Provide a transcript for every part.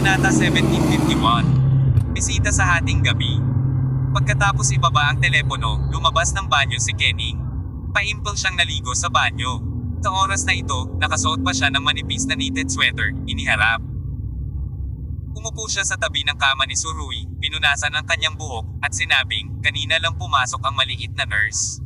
Kabanata 1751. Bisita sa hating gabi. Pagkatapos ibaba ang telepono, lumabas ng banyo si Kenny. Paimpel siyang naligo sa banyo. Sa oras na ito, nakasuot pa siya ng manipis na knitted sweater, iniharap. Umupo siya sa tabi ng kama ni Surui, pinunasan ang kanyang buhok, at sinabing, kanina lang pumasok ang maliit na nurse.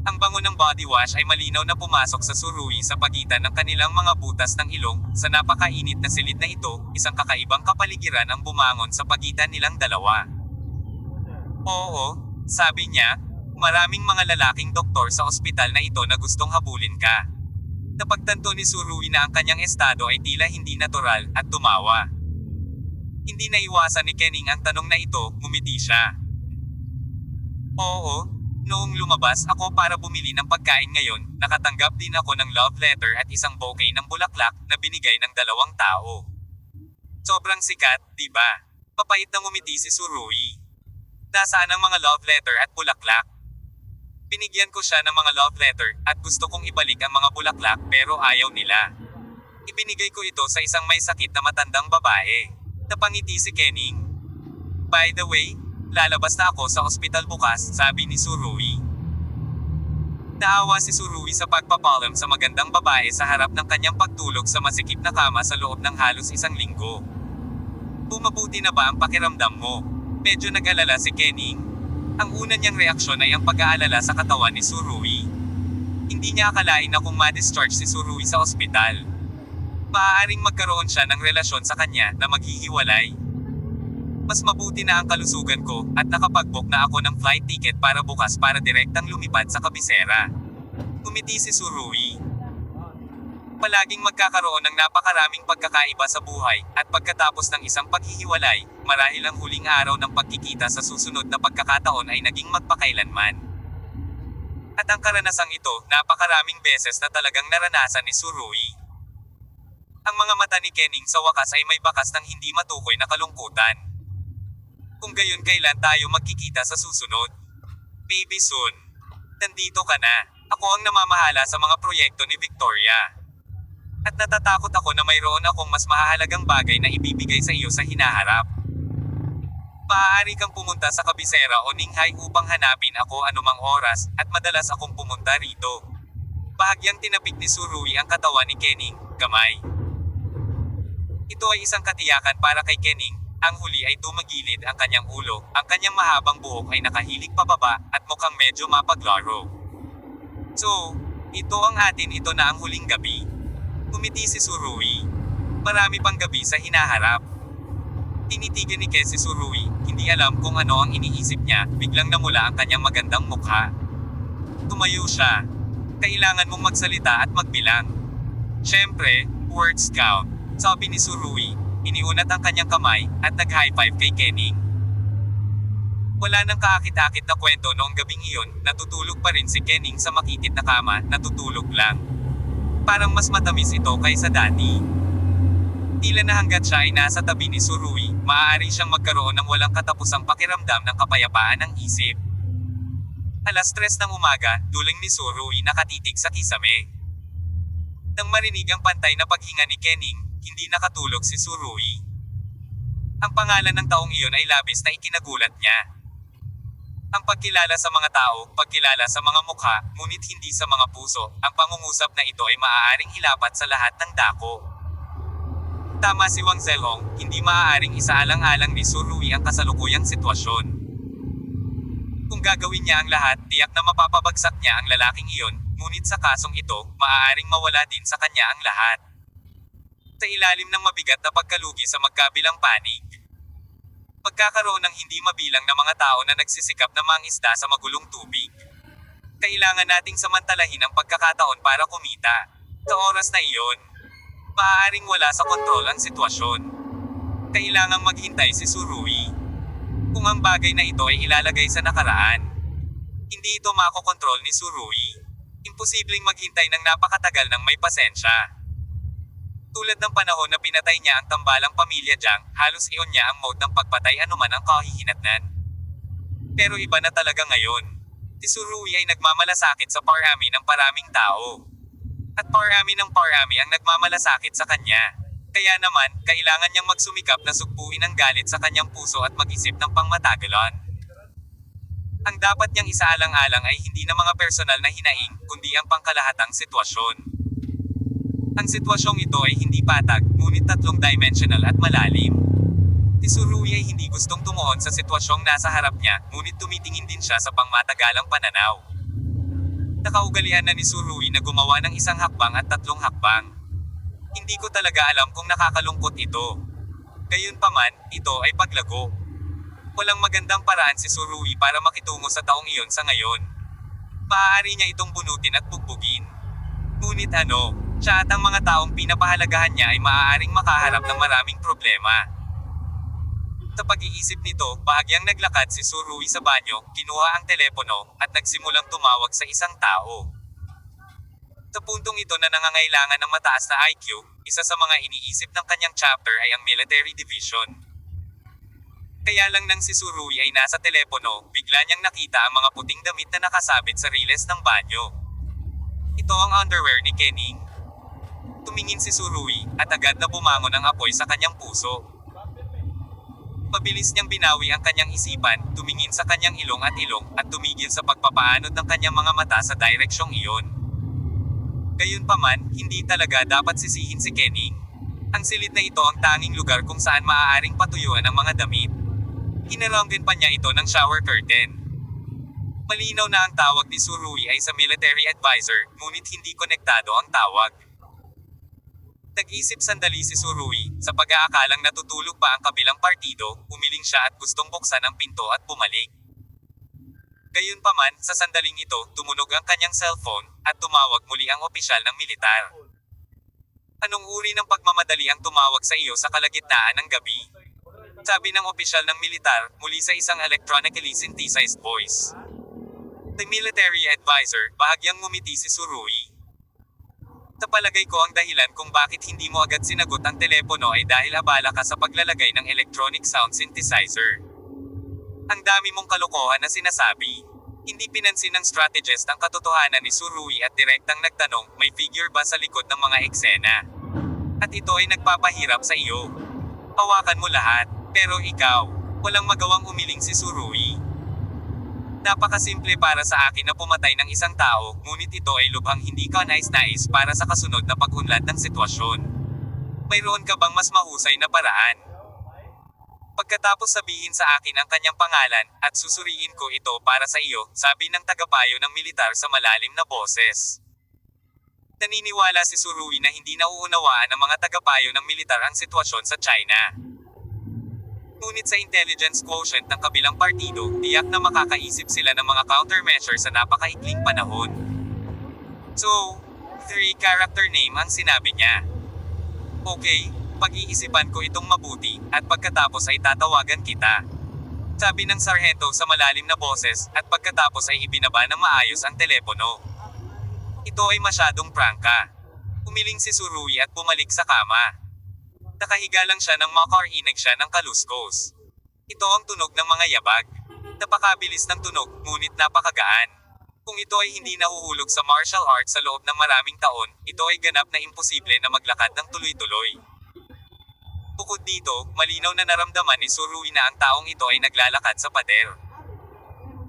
Ang bango ng body wash ay malinaw na pumasok sa Surui sa pagitan ng kanilang mga butas ng ilong. Sa napakainit na silid na ito, isang kakaibang kapaligiran ang bumangon sa pagitan nilang dalawa. Oo, sabi niya, maraming mga lalaking doktor sa ospital na ito na gustong habulin ka. Napagtanto ni Surui na ang kanyang estado ay tila hindi natural, at tumawa. Hindi naiwasan ni Kenning ang tanong na ito, ngumiti siya. Oo. Noong lumabas ako para bumili ng pagkain ngayon, nakatanggap din ako ng love letter at isang bouquet ng bulaklak na binigay ng dalawang tao. Sobrang sikat, di ba? Papait na ngumiti si Surui. Nasaan ang mga love letter at bulaklak? Binigyan ko siya ng mga love letter at gusto kong ibalik ang mga bulaklak pero ayaw nila. Ibinigay ko ito sa isang may sakit na matandang babae. Napangiti si Kenning. By the way, lalabas na ako sa ospital bukas, sabi ni Surui. Naawa si Surui sa pagpapalam sa magandang babae sa harap ng kanyang pagtulog sa masikip na kama sa loob ng halos isang linggo. Bumabuti na ba ang pakiramdam mo? Medyo nag-alala si Kenning. Ang una niyang reaksyon ay ang pag-aalala sa katawan ni Surui. Hindi niya akalain na kung ma-discharge si Surui sa ospital, maaaring magkaroon siya ng relasyon sa kanya na maghihiwalay. Mas mabuti na ang kalusugan ko, at nakapag-book na ako ng flight ticket para bukas para direktang lumipad sa kabisera. Umiti si Surui. Palaging magkakaroon ng napakaraming pagkakaiba sa buhay, at pagkatapos ng isang paghihiwalay, marahil ang huling araw ng pagkikita sa susunod na pagkakataon ay naging magpakailanman. At ang karanasang ito, napakaraming beses na talagang naranasan ni Surui. Ang mga mata ni Kenning sa wakas ay may bakas ng hindi matukoy na kalungkutan. Kung gayon kailan tayo magkikita sa susunod? Maybe soon. Nandito ka na. Ako ang namamahala sa mga proyekto ni Victoria. At natatakot ako na mayroon akong mas mahahalagang bagay na ibibigay sa iyo sa hinaharap. Maaari kang pumunta sa kabisera o Ninghay upang hanapin ako anumang oras, at madalas akong pumunta rito. Bahagyang tinapik ni Surui ang katawan ni Kenning, kamay. Ito ay isang katiyakan para kay Kenning. Ang huli ay tumagilid ang kanyang ulo, ang kanyang mahabang buhok ay nakahilig pababa, at mukhang medyo mapaglaro. So, ito ang atin, ito na ang huling gabi. Umiti si Surui. Marami pang gabi sa hinaharap. Tinitigan ni Ke si Surui, hindi alam kung ano ang iniisip niya, biglang namula ang kanyang magandang mukha. Tumayo siya. Kailangan mong magsalita at magbilang. Siyempre, words count, sabi ni Surui. Iniunat ang kanyang kamay, at nag-high five kay Kenning. Wala nang kaakit-akit na kwento noong gabing iyon, natutulog pa rin si Kenning sa makitid na kama, natutulog lang. Parang mas matamis ito kaysa dati. Tila na hanggat siya ay nasa tabi ni Surui, maaari siyang magkaroon ng walang katapusang pakiramdam ng kapayapaan ng isip. Alas 3 ng umaga, duling ni Surui nakatitig sa kisame. Nang marinig ang pantay na paghinga ni Kenning, hindi nakatulog si Surui. Ang pangalan ng taong iyon ay labis na ikinagulat niya. Ang pagkilala sa mga tao, pagkilala sa mga mukha, ngunit hindi sa mga puso, ang pangungusap na ito ay maaaring hilapat sa lahat ng dako. Tama si Wang Zelhong, hindi maaaring isaalang-alang ni Surui ang kasalukuyang sitwasyon. Kung gagawin niya ang lahat, tiyak na mapapabagsak niya ang lalaking iyon, ngunit sa kasong ito, maaaring mawala din sa kanya ang lahat. Sa ilalim ng mabigat na pagkalugi sa magkabilang panig. Pagkakaroon ng hindi mabilang na mga tao na nagsisikap na mangisda sa magulong tubig. Kailangan nating samantalahin ang pagkakataon para kumita. Sa oras na iyon, maaaring wala sa kontrol ang sitwasyon. Kailangang maghintay si Surui. Kung ang bagay na ito ay ilalagay sa nakaraan, hindi ito makokontrol ni Surui. Imposibleng maghintay ng napakatagal ng may pasensya. Tulad ng panahon na pinatay niya ang tambalang pamilya Jiang, halos iyon niya ang mode ng pagpatay anuman ang kahihinatnan. Pero iba na talaga ngayon. Si Surui ay nagmamalasakit sa parami ng paraming tao. At parami ng parami ang nagmamalasakit sa kanya. Kaya naman, kailangan niyang magsumikap na sugpuin ang galit sa kanyang puso at mag-isip ng pangmatagalan. Ang dapat niyang isaalang-alang ay hindi na mga personal na hinaing, kundi ang pangkalahatang sitwasyon. Ang sitwasyong ito ay hindi patag, ngunit tatlong dimensional at malalim. Si Tsurui ay hindi gustong tumuon sa sitwasyong nasa harap niya, ngunit tumitingin din siya sa pangmatagalang pananaw. Nakaugalian na ni Tsurui na gumawa ng isang hakbang at tatlong hakbang. Hindi ko talaga alam kung nakakalungkot ito. Gayunpaman, ito ay paglago. Walang magandang paraan si Tsurui para makitungo sa taong iyon sa ngayon. Maaari niya itong bunutin at bugbugin. Ngunit siya at ang mga taong pinapahalagahan niya ay maaaring makaharap ng maraming problema. Sa pag-iisip nito, bahagyang naglakad si Tsurui sa banyo, kinuha ang telepono, at nagsimulang tumawag sa isang tao. Sa puntong ito na nangangailangan ng mataas na IQ, isa sa mga iniisip ng kanyang chapter ay ang military division. Kaya lang nang si Tsurui ay nasa telepono, bigla niyang nakita ang mga puting damit na nakasabit sa riles ng banyo. Ito ang underwear ni Kening. Tumingin si Tsurui, at agad na bumangon ang apoy sa kanyang puso. Mabilis niyang binawi ang kanyang isipan, tumingin sa kanyang ilong, at tumigil sa pagpapaanod ng kanyang mga mata sa direksyong iyon. Gayunpaman, hindi talaga dapat sisihin si Kening. Ang silid na ito ang tanging lugar kung saan maaaring patuyuan ang mga damit. Hinalanggan pa niya ito ng shower curtain. Malinaw na ang tawag ni Tsurui ay sa military advisor, ngunit hindi konektado ang tawag. Nag-isip sandali si Tsurui, sa pag-aakalang natutulog pa ang kabilang partido, umiling siya at gustong buksan ang pinto at bumalik. Gayunpaman, sa sandaling ito, tumunog ang kanyang cellphone, at tumawag muli ang opisyal ng militar. Anong uri ng pagmamadali ang tumawag sa iyo sa kalagitnaan ng gabi? Sabi ng opisyal ng militar, muli sa isang electronically synthesized voice. The military advisor, bahagyang ngumiti si Tsurui. Sa palagay ko ang dahilan kung bakit hindi mo agad sinagot ang telepono ay dahil abala ka sa paglalagay ng electronic sound synthesizer. Ang dami mong kalokohan na sinasabi. Hindi pinansin ng strategist ang katotohanan ni Tsurui at direktang nagtanong, may figure ba sa likod ng mga eksena? At ito ay nagpapahirap sa iyo. Hawakan mo lahat, pero ikaw, walang magawang umiling si Tsurui. Napakasimple para sa akin na pumatay ng isang tao, ngunit ito ay lubhang hindi ka nais-nais para sa kasunod na pag-unlad ng sitwasyon. Mayroon ka bang mas mahusay na paraan? Pagkatapos sabihin sa akin ang kanyang pangalan, at susuriin ko ito para sa iyo, sabi ng tagapayo ng militar sa malalim na boses. Naniniwala si Tsurui na hindi nauunawaan ng mga tagapayo ng militar ang sitwasyon sa China. Ngunit sa intelligence quotient ng kabilang partido, tiyak na makakaisip sila ng mga countermeasures sa napakaikling panahon. So, 3 character name ang sinabi niya. Okay, pag-iisipan ko itong mabuti, at pagkatapos ay tatawagan kita. Sabi ng sarhento sa malalim na boses, at pagkatapos ay ibinaba ng maayos ang telepono. Ito ay masyadong prangka. Umiling si Tsurui at bumalik sa kama. Nakahiga lang siya nang makarinig siya ng kaluskos. Ito ang tunog ng mga yabag. Napakabilis ng tunog, ngunit napakagaan. Kung ito ay hindi nahuhulog sa martial arts sa loob ng maraming taon, ito ay ganap na imposible na maglakad ng tuloy-tuloy. Bukod dito, malinaw na naramdaman ni Tsurui na ang taong ito ay naglalakad sa pader.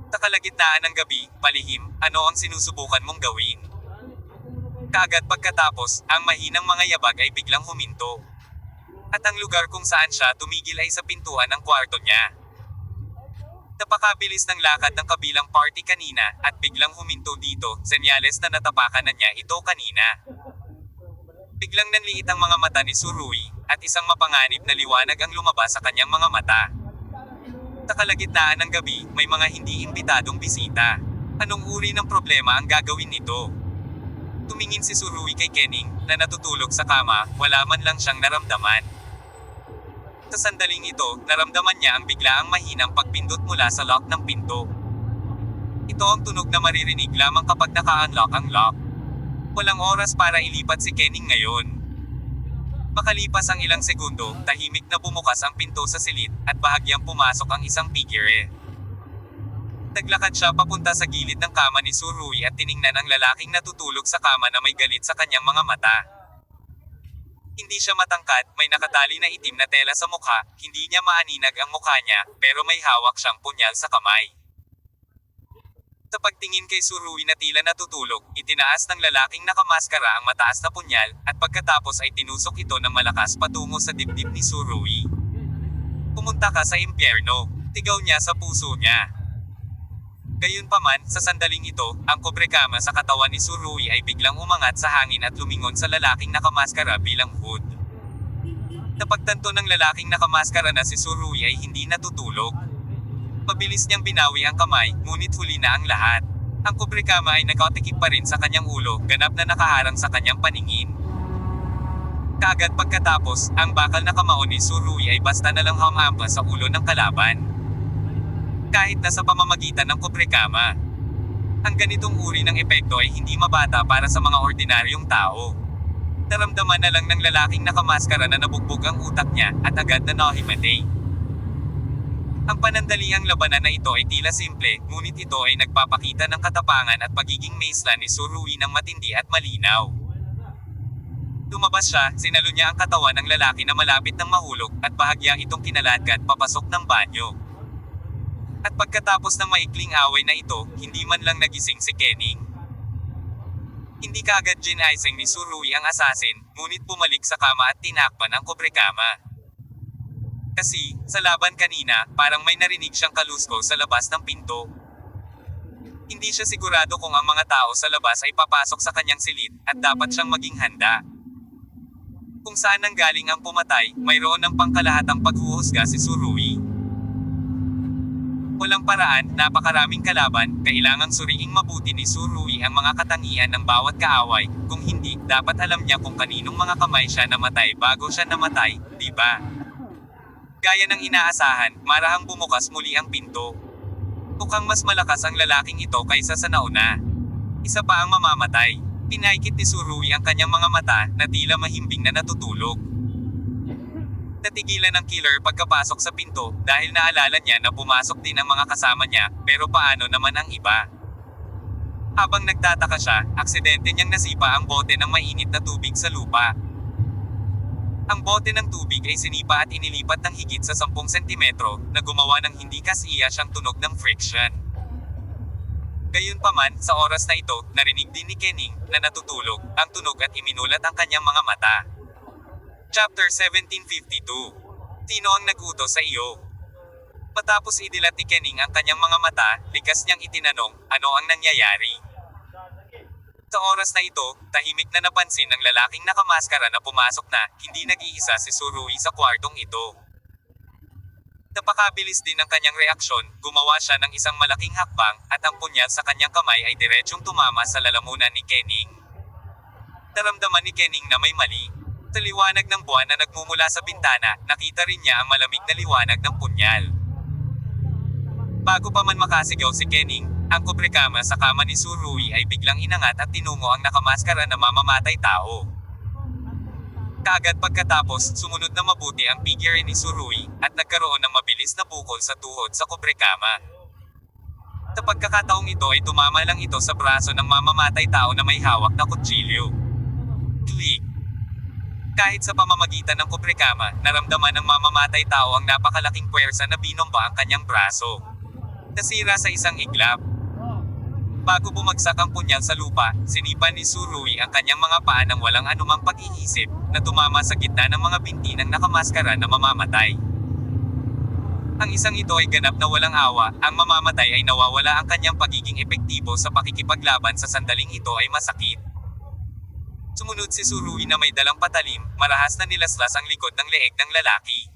Sa kalagitnaan ng gabi, palihim, ano ang sinusubukan mong gawin? Kaagad pagkatapos, ang mahinang mga yabag ay biglang huminto. At ang lugar kung saan siya tumigil ay sa pintuan ng kwarto niya. Napakabilis ng lakad ng kabilang party kanina, at biglang huminto dito, senyales na natapakan na niya ito kanina. Biglang nanliit ang mga mata ni Tsurui, at isang mapanganib na liwanag ang lumabas sa kanyang mga mata. Sa kalagitnaan ng gabi, may mga hindi imbitadong bisita. Anong uri ng problema ang gagawin nito? Tumingin si Tsurui kay Kening, na natutulog sa kama, wala man lang siyang naramdaman. Sa sandaling ito, naramdaman niya ang biglaang mahinang pagpindot mula sa lock ng pinto. Ito ang tunog na maririnig lamang kapag naka-unlock ang lock. Walang oras para ilipat si Kening ngayon. Makalipas ang ilang segundo, tahimik na bumukas ang pinto sa silid, at bahagyang pumasok ang isang figure. Naglakad siya papunta sa gilid ng kama ni Tsurui at tiningnan ang lalaking natutulog sa kama na may galit sa kanyang mga mata. Hindi siya matangkad, may nakatali na itim na tela sa mukha, hindi niya maaninag ang mukha niya, pero may hawak siyang punyal sa kamay. Sa pagtingin kay Surui na tila natutulog, itinaas ng lalaking nakamaskara ang mataas na punyal, at pagkatapos ay tinusok ito ng malakas patungo sa dibdib ni Surui. Pumunta ka sa impyerno, tigaw niya sa puso niya. Gayunpaman, sa sandaling ito, ang kobrekama sa katawan ni Surui ay biglang umangat sa hangin at lumingon sa lalaking nakamaskara bilang hood. Napagtanto ng lalaking nakamaskara na si Surui ay hindi natutulog. Mabilis niyang binawi ang kamay, ngunit huli na ang lahat. Ang kobrekama ay nakatikip pa rin sa kanyang ulo, ganap na nakaharang sa kanyang paningin. Kaagad pagkatapos, ang bakal na kamao ni Surui ay basta na lang hamhampa sa ulo ng kalaban. Kahit na sa pamamagitan ng kobrekama. Ang ganitong uri ng epekto ay hindi mabata para sa mga ordinaryong tao. Naramdaman na lang ng lalaking nakamaskara na nabugbog ang utak niya, at agad na nahimatay. Ang panandaliang labanan na ito ay tila simple, ngunit ito ay nagpapakita ng katapangan at pagiging maesla ni Surui ng matindi at malinaw. Lumabas siya, sinalo niya ang katawan ng lalaki na malapit ng mahulog, at bahagya itong kinaladkad papasok ng banyo. At pagkatapos ng maikling away na ito, hindi man lang nagising si Kening. Hindi kaagad ginaising ni Surui ang asasin, ngunit bumalik sa kama at tinakpan ang kobrekama. Kasi, sa laban kanina, parang may narinig siyang kalusko sa labas ng pinto. Hindi siya sigurado kung ang mga tao sa labas ay papasok sa kanyang silid, at dapat siyang maging handa. Kung saan nanggaling ang pumatay, mayroon ng pangkalahatang paghuhusga si Surui. Walang paraan, napakaraming kalaban, kailangang suriing mabuti ni Surui ang mga katangian ng bawat kaaway, kung hindi, dapat alam niya kung kaninong mga kamay siya namatay bago siya namatay, di ba? Gaya ng inaasahan, marahang bumukas muli ang pinto. Mukhang mas malakas ang lalaking ito kaysa sa nauna. Isa pa ang mamamatay. Pinaikit ni Surui ang kanyang mga mata, na tila mahimbing na natutulog. Natigilan ng killer pagkapasok sa pinto, dahil naalala niya na pumasok din ang mga kasama niya, pero paano naman ang iba? Habang nagtataka siya, aksidente niyang nasipa ang bote ng mainit na tubig sa lupa. Ang bote ng tubig ay sinipa at inilipat ng higit sa 10 sentimetro, na gumawa ng hindi kasiya siyang tunog ng friction. Gayunpaman, sa oras na ito, narinig din ni Kening, na natutulog, ang tunog at iminulat ang kanyang mga mata. Chapter 1752. Sino ang nag-utos sa iyo? Matapos idilat ni Kening ang kanyang mga mata, likas niyang itinanong, ano ang nangyayari? Sa oras na ito, tahimik na napansin ng lalaking nakamaskara na pumasok na, hindi nag-iisa si Surui sa kwartong ito. Napakabilis din ang kanyang reaksyon, gumawa siya ng isang malaking hakbang, at ang punyal sa kanyang kamay ay diretsyong tumama sa lalamunan ni Kening. Naramdaman ni Kening na may mali. Sa liwanag ng buwan na nagmumula sa bintana, nakita rin niya ang malamig na liwanag ng punyal. Bago pa man makasigaw si Kening, ang kobrekama sa kama ni Surui ay biglang inangat at tinungo ang nakamaskara na mamamatay tao. Kaagad pagkatapos, sumunod na mabuti ang figure ni Surui, at nagkaroon ng mabilis na bukol sa tuhod sa kobrekama. Sa pagkakataong ito ay tumama lang ito sa braso ng mamamatay tao na may hawak na kutsilyo. Click! Kahit sa pamamagitan ng kobrekama, naramdaman ng mamamatay tao ang napakalaking puwersa na binomba ang kanyang braso. Nasira sa isang iglap. Bago bumagsak ang punyal sa lupa, sinipa ni Surui ang kanyang mga paa ng walang anumang pag-iisip, na tumama sa gitna ng mga binti ng nakamaskara na mamamatay. Ang isang ito ay ganap na walang awa, ang mamamatay ay nawawala ang kanyang pagiging epektibo sa pakikipaglaban sa sandaling ito ay masakit. Sumunod si Surui na may dalang patalim, marahas na nilaslas ang likod ng leeg ng lalaki.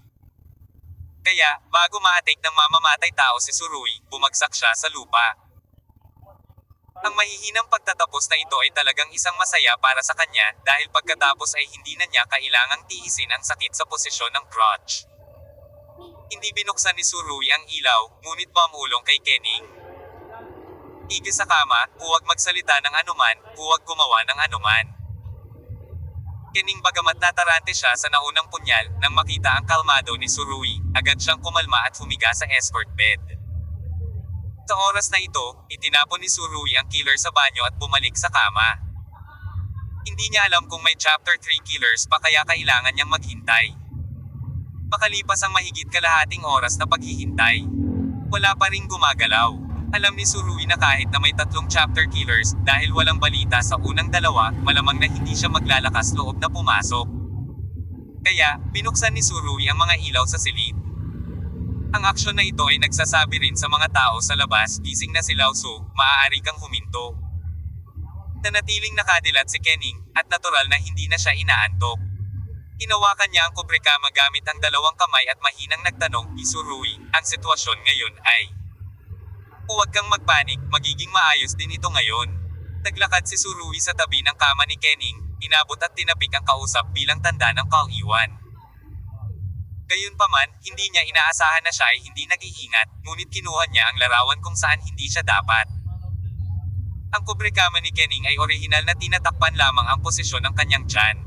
Kaya, bago ma-attack ng mamamatay tao si Surui, bumagsak siya sa lupa. Ang mahihinang pagtatapos na ito ay talagang isang masaya para sa kanya, dahil pagkatapos ay hindi na niya kailangang tiisin ang sakit sa posisyon ng crotch. Hindi binuksan ni Surui ang ilaw, ngunit pamulong kay Kening. Higit sa kama, huwag magsalita ng anuman, huwag gumawa ng anuman. Kening bagamat natarante siya sa naunang punyal, nang makita ang kalmado ni Surui, agad siyang kumalma at humiga sa escort bed. Sa oras na ito, itinapon ni Surui ang killer sa banyo at bumalik sa kama. Hindi niya alam kung may Chapter 3 killers pa kaya kailangan niyang maghintay. Pakalipas ang mahigit kalahating oras na paghihintay, wala pa ring gumagalaw. Alam ni Surui na kahit na may 3 chapter killers, dahil walang balita sa unang dalawa, malamang na hindi siya maglalakas loob na pumasok. Kaya, binuksan ni Surui ang mga ilaw sa silid. Ang aksyon na ito ay nagsasabi rin sa mga tao sa labas, gising na si Lao Su, maaari kang huminto. Nanatiling nakadilat si Kening, at natural na hindi na siya inaantok. Hinawakan niya ang kubrekama gamit ang 2 kamay at mahinang nagtanong, Surui, ang sitwasyon ngayon ay... Huwag kang magpanik, magiging maayos din ito ngayon. Naglakad si Surui sa tabi ng kama ni Kening, inabot at tinapik ang kausap bilang tanda ng kauiwan. Gayunpaman, hindi niya inaasahan na siya ay hindi nag-iingat, ngunit kinuha niya ang larawan kung saan hindi siya dapat. Ang kubrekama ni Kening ay orihinal na tinatakpan lamang ang posisyon ng kanyang tiyan.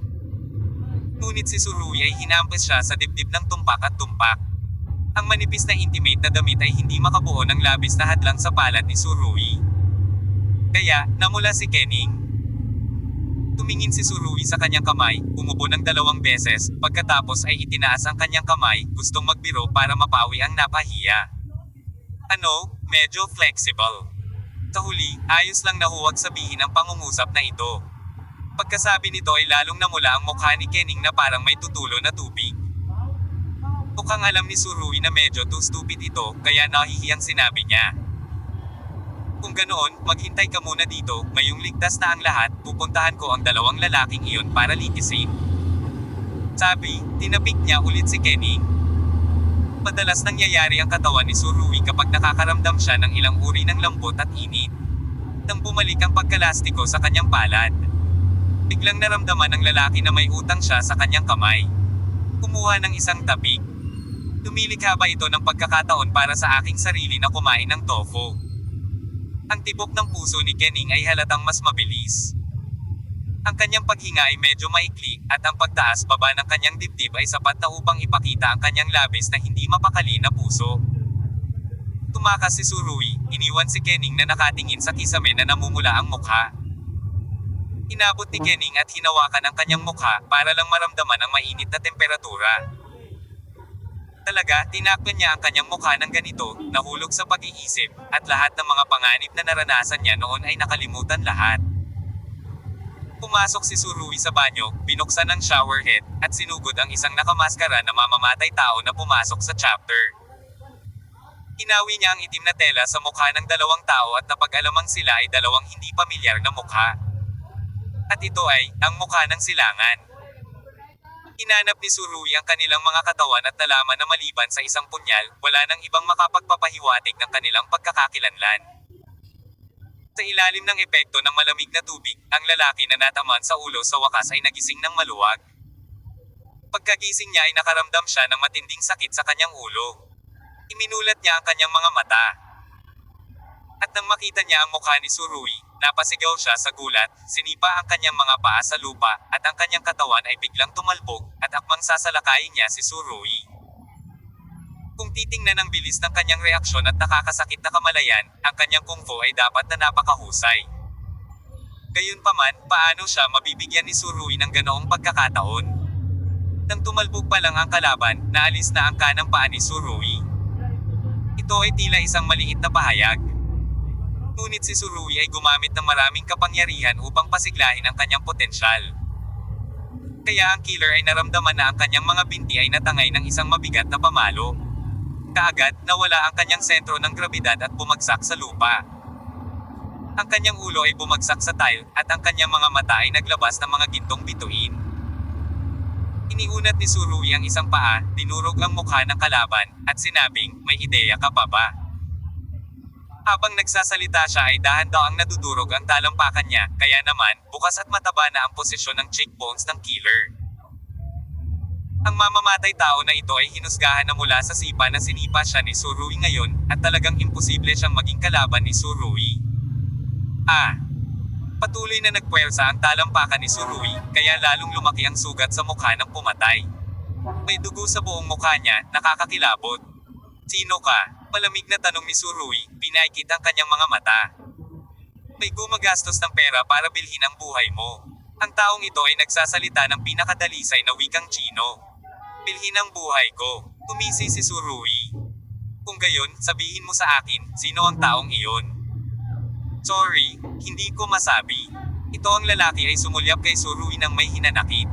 Ngunit si Surui ay hinampis siya sa dibdib ng tumpak at tumpak. Ang manipis na intimate na damit ay hindi makabuo ng labis na hadlang sa palad ni Surui. Kaya, namula si Kening. Tumingin si Surui sa kanyang kamay, umubo ng 2 beses, pagkatapos ay itinaas ang kanyang kamay, gustong magbiro para mapawi ang napahiya. Ano, medyo flexible. Sa huli, ayos lang na huwag sabihin ang pangungusap na ito. Pagkasabi nito ay lalong namula ang mukha ni Kening na parang may tutulo na tubig. Mukhang alam ni Surui na medyo too stupid ito, kaya nahihiyang sinabi niya. Kung ganoon, maghintay ka muna dito, ngayong ligtas na ang lahat, pupuntahan ko ang 2 lalaking iyon para likisin. Sabi, tinapik niya ulit si Kening. Madalas nangyayari ang katawan ni Surui kapag nakakaramdam siya ng ilang uri ng lambot at init. Nang bumalik ang pagkalastiko sa kanyang palad, biglang naramdaman ng lalaki na may utang siya sa kanyang kamay. Kumuha ng isang tapik. Tumilikha ba ito ng pagkakataon para sa aking sarili na kumain ng tofu? Ang tibok ng puso ni Kening ay halatang mas mabilis. Ang kanyang paghinga ay medyo maikli, at ang pagtaas-baba ng kanyang dibdib ay sapat na upang ipakita ang kanyang labis na hindi mapakali na puso. Tumakas si Surui, iniwan si Kening na nakatingin sa kisame na namumula ang mukha. Inabot ni Kening at hinawakan ang kanyang mukha para lang maramdaman ang mainit na temperatura. Talaga, tinakpan niya ang kanyang mukha ng ganito, nahulog sa pag-iisip, at lahat ng mga panganib na naranasan niya noon ay nakalimutan lahat. Pumasok si Surui sa banyo, binuksan ang shower head, at sinugod ang isang nakamaskara na mamamatay tao na pumasok sa chapter. Hinawi niya ang itim na tela sa mukha ng 2 tao at napag-alamang sila ay 2 hindi pamilyar na mukha. At ito ay, ang mukha ng silangan. Hinanap ni Surui ang kanilang mga katawan at nalaman na maliban sa isang punyal, wala nang ibang makapagpapahiwatig ng kanilang pagkakakilanlan. Sa ilalim ng epekto ng malamig na tubig, ang lalaki na nataman sa ulo sa wakas ay nagising ng maluwag. Pagkagising niya ay nakaramdam siya ng matinding sakit sa kanyang ulo. Iminulat niya ang kanyang mga mata. At nang makita niya ang mukha ni Surui, napasigaw siya sa gulat, sinipa ang kanyang mga paa sa lupa, at ang kanyang katawan ay biglang tumalbog, at akmang sasalakayin niya si Surui. Kung titingnan ang bilis ng kanyang reaksyon at nakakasakit na kamalayan, ang kanyang kung fu ay dapat na napakahusay. Gayunpaman, paano siya mabibigyan ni Surui ng ganoong pagkakataon? Nang tumalbog pa lang ang kalaban, naalis na ang kanang paa ni Surui. Ito ay tila isang maliit na pahayag. Ngunit si Surui ay gumamit ng maraming kapangyarihan upang pasiglahin ang kanyang potensyal. Kaya ang killer ay naramdaman na ang kanyang mga binti ay natangay ng isang mabigat na pamalo. Kaagad, nawala ang kanyang sentro ng grabidad at bumagsak sa lupa. Ang kanyang ulo ay bumagsak sa tile, at ang kanyang mga mata ay naglabas ng mga gintong bituin. Iniunat ni Surui ang isang paa, dinurog ang mukha ng kalaban, at sinabing, may ideya ka pa ba? Habang nagsasalita siya ay dahan-dahang nadudurog ang talampakan niya, kaya naman, bukas at mataba na ang posisyon ng cheekbones ng killer. Ang mamamatay tao na ito ay hinusgahan na mula sa sipa na sinipa siya ni Surui ngayon, at talagang imposible siyang maging kalaban ni Surui. Patuloy na nagpuwersa ang talampakan ni Surui, kaya lalong lumaki ang sugat sa mukha ng pumatay. May dugo sa buong mukha niya, nakakakilabot. Sino ka? Malamig na tanong ni Surui, pinaikit ang kanyang mga mata. May gumagastos ng pera para bilhin ang buhay mo. Ang taong ito ay nagsasalita ng pinakadalisay na wikang Chino. Bilhin ang buhay ko. Umisi si Surui. Kung gayon, sabihin mo sa akin, sino ang taong iyon? Sorry, hindi ko masabi. Ito ang lalaki ay sumulyap kay Surui ng may hinanakit.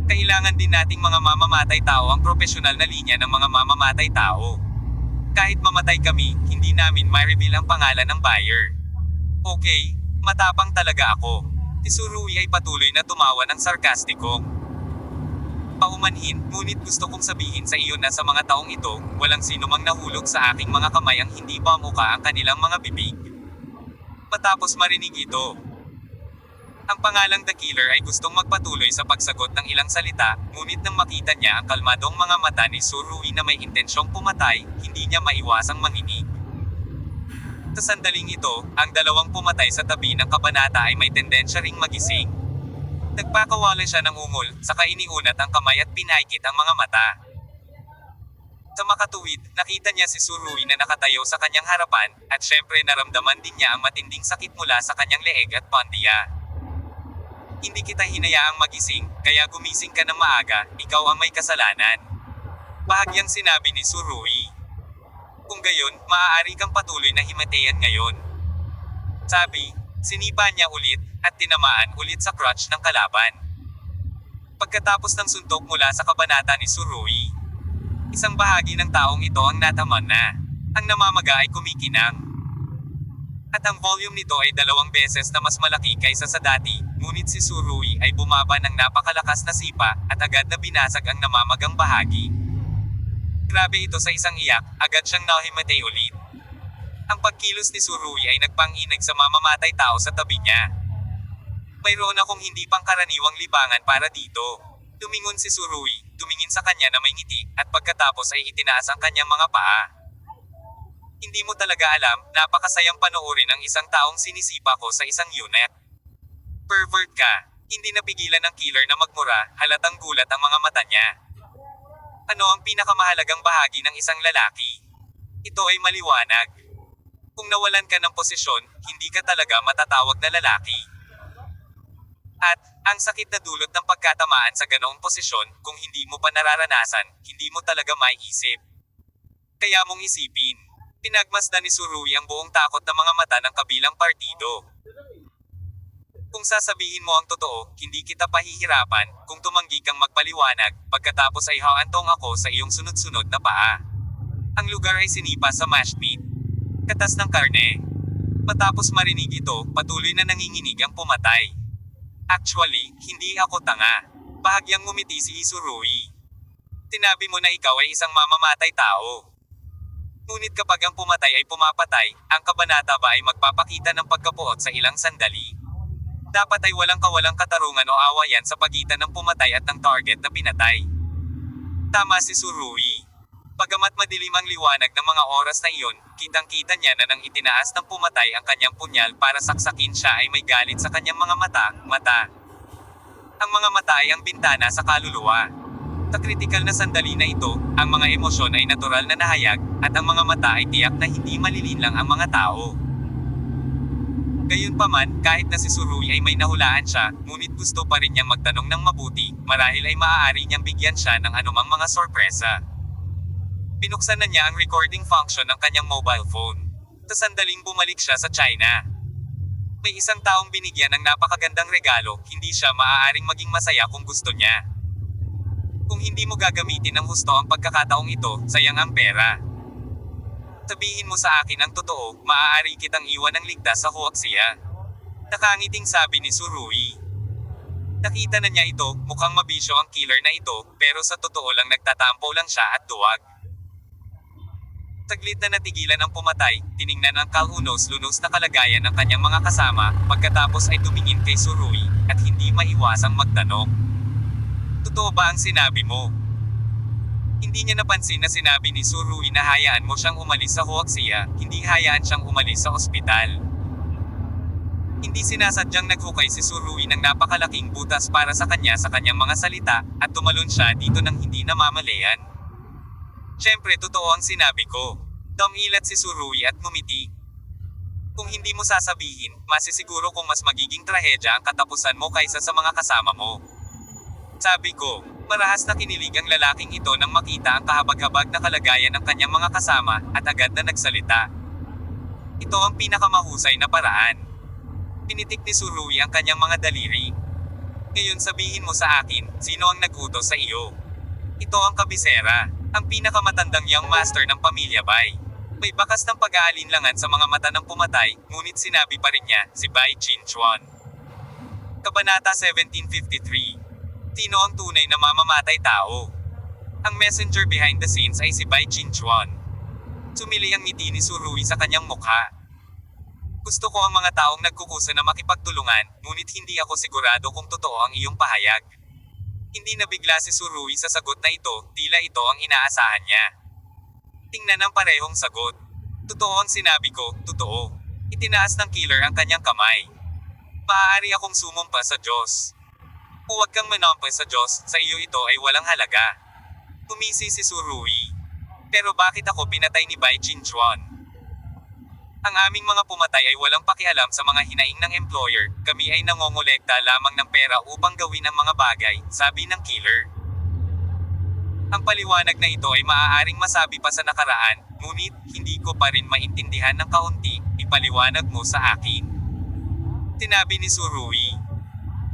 Kailangan din nating mga mamamatay tao ang propesyonal na linya ng mga mamamatay tao. Kahit mamatay kami, hindi namin ma-reveal ang pangalan ng buyer. Okay, matapang talaga ako. Si Surui ay patuloy na tumawa ng sarkastiko. Paumanhin, ngunit gusto kong sabihin sa iyo na sa mga taong ito, walang sinumang nahulog sa aking mga kamay ang hindi pa muka ang kanilang mga bibig. Matapos marinig ito, ang pangalang The Killer ay gustong magpatuloy sa pagsagot ng ilang salita, ngunit nang makita niya ang kalmadong mga mata ni Surui na may intensyong pumatay, hindi niya maiwasang manginig. Sa sandaling ito, ang dalawang pumatay sa tabi ng kabanata ay may tendensya ring magising. Nagpakawala siya ng ungol, saka iniunat ang kamay at pinaikit ang mga mata. Sa makatuwid, nakita niya si Surui na nakatayo sa kanyang harapan, at syempre naramdaman din niya ang matinding sakit mula sa kanyang leeg at pandiya. Hindi kita hinayaang magising, kaya gumising ka ng maaga, ikaw ang may kasalanan. Bahagyang sinabi ni Surui. Kung gayon, maaari kang patuloy na himatayan ngayon. Sabi, sinipa niya ulit, at tinamaan ulit sa crotch ng kalaban. Pagkatapos ng suntok mula sa kabanata ni Surui, isang bahagi ng taong ito ang nataman na. Ang namamaga ay kumikinang. At ang volume nito ay 2 beses na mas malaki kaysa sa dati, ngunit si Surui ay bumaba ng napakalakas na sipa, at agad na binasag ang namamagang bahagi. Grabe ito sa isang iyak, agad siyang nahimatay ulit. Ang pagkilos ni Surui ay nagpanginig sa mamamatay tao sa tabi niya. Mayroon akong hindi pangkaraniwang libangan para dito. Tumingon si Surui, tumingin sa kanya na may ngiti, at pagkatapos ay itinaas ang kanyang mga paa. Hindi mo talaga alam, napakasayang panoorin ang isang taong sinisipa ko sa isang unit. Pervert ka. Hindi napigilan ng killer na magmura, halatang gulat ang mga mata niya. Ano ang pinakamahalagang bahagi ng isang lalaki? Ito ay maliwanag. Kung nawalan ka ng posisyon, hindi ka talaga matatawag na lalaki. At, ang sakit na dulot ng pagkatamaan sa ganoong posisyon, kung hindi mo pa nararanasan, hindi mo talaga maiisip. Kaya mong isipin. Pinagmasdan ni Surui ang buong takot ng mga mata ng kabilang partido. Kung sasabihin mo ang totoo, hindi kita pahihirapan, kung tumanggi kang magpaliwanag, pagkatapos ay haantong ako sa iyong sunod-sunod na paa. Ang lugar ay sinipa sa mashed meat. Katas ng karne. Matapos marinig ito, patuloy na nanginginig ang pumatay. Actually, hindi ako tanga. Bahagyang ngumiti si Surui. Sinabi mo na ikaw ay isang mamamatay tao. Ngunit kapag ang pumatay ay pumapatay, ang kabanata ba ay magpapakita ng pagkapuot sa ilang sandali? Dapat ay walang kawalang katarungan o awayan sa pagitan ng pumatay at ng target na pinatay. Tama si Surui. Bagamat madilim ang liwanag ng mga oras na iyon, kitang-kita niya na nang itinaas ng pumatay ang kanyang punyal para saksakin siya ay may galit sa kanyang mga mata. Ang mga mata ay ang bintana sa kaluluwa. Sa kritikal na sandali na ito, ang mga emosyon ay natural na nahayag, at ang mga mata ay tiyak na hindi malilinlang ang mga tao. Gayunpaman, kahit na si Surui ay may nahulaan siya, ngunit gusto pa rin niyang magtanong ng mabuti, marahil ay maaari niyang bigyan siya ng anumang mga sorpresa. Binuksan na niya ang recording function ng kanyang mobile phone. Sa sandaling bumalik siya sa China. May isang taong binigyan ng napakagandang regalo, hindi siya maaaring maging masaya kung gusto niya. Kung hindi mo gagamitin ng husto ang pagkakataong ito, sayang ang pera. Sabihin mo sa akin ang totoo, maaari kitang iwan ng ligtas sa huwaksiya. Nakangiting sabi ni Surui. Nakita na niya ito, mukhang mabisyo ang killer na ito, pero sa totoo lang nagtatampo lang siya at duwag. Saglit na natigilan ang pumatay, tiningnan ang kalunos-lunos na kalagayan ng kanyang mga kasama, pagkatapos ay tumingin kay Surui, at hindi maiwasang magtanong. Totoo ba ang sinabi mo? Hindi niya napansin na sinabi ni Surui na hayaan mo siyang umalis sa huwaksiya, hindi hayaan siyang umalis sa ospital. Hindi sinasadyang naghukay si Surui ng napakalaking butas para sa kanyang mga salita, at tumalon siya dito nang hindi namamalayan. Siyempre totoo ang sinabi ko. Dumilat si Surui at ngumiti. Kung hindi mo sasabihin, masisiguro kung mas magiging trahedya ang katapusan mo kaysa sa mga kasama mo. Sabi ko, marahas na kinilig ang lalaking ito nang makita ang kahabag-habag na kalagayan ng kanyang mga kasama, at agad na nagsalita. Ito ang pinakamahusay na paraan. Pinitik ni Surui ang kanyang mga daliri. Ngayon sabihin mo sa akin, sino ang nag-utos sa iyo? Ito ang kabisera, ang pinakamatandang young master ng pamilya Bai. May bakas ng pag-aalinlangan sa mga mata ng pumatay, ngunit sinabi pa rin niya, si Bai Qingchuan. Kabanata 1753. Sino ang tunay na mamamatay tao? Ang messenger behind the scenes ay si Bai Qingchuan. Sumili ang ngiti ni Surui sa kanyang mukha. Gusto ko ang mga taong nagkukusa na makipagtulungan, ngunit hindi ako sigurado kung totoo ang iyong pahayag. Hindi nabigla si Surui sa sagot na ito, tila ito ang inaasahan niya. Tingnan ang parehong sagot. Totoo ang sinabi ko, totoo. Itinaas ng killer ang kanyang kamay. Maaari akong sumumpa sa Diyos. Huwag kang manampa sa Diyos, sa iyo ito ay walang halaga. Tumisi si Surui. Pero bakit ako pinatay ni Bai Qingchuan? Ang aming mga pumatay ay walang pakialam sa mga hinaing ng employer, kami ay nangongolekta lamang ng pera upang gawin ang mga bagay, sabi ng killer. Ang paliwanag na ito ay maaaring masabi pa sa nakaraan, ngunit hindi ko pa rin maintindihan ng kaunti, ipaliwanag mo sa akin. Sinabi ni Surui.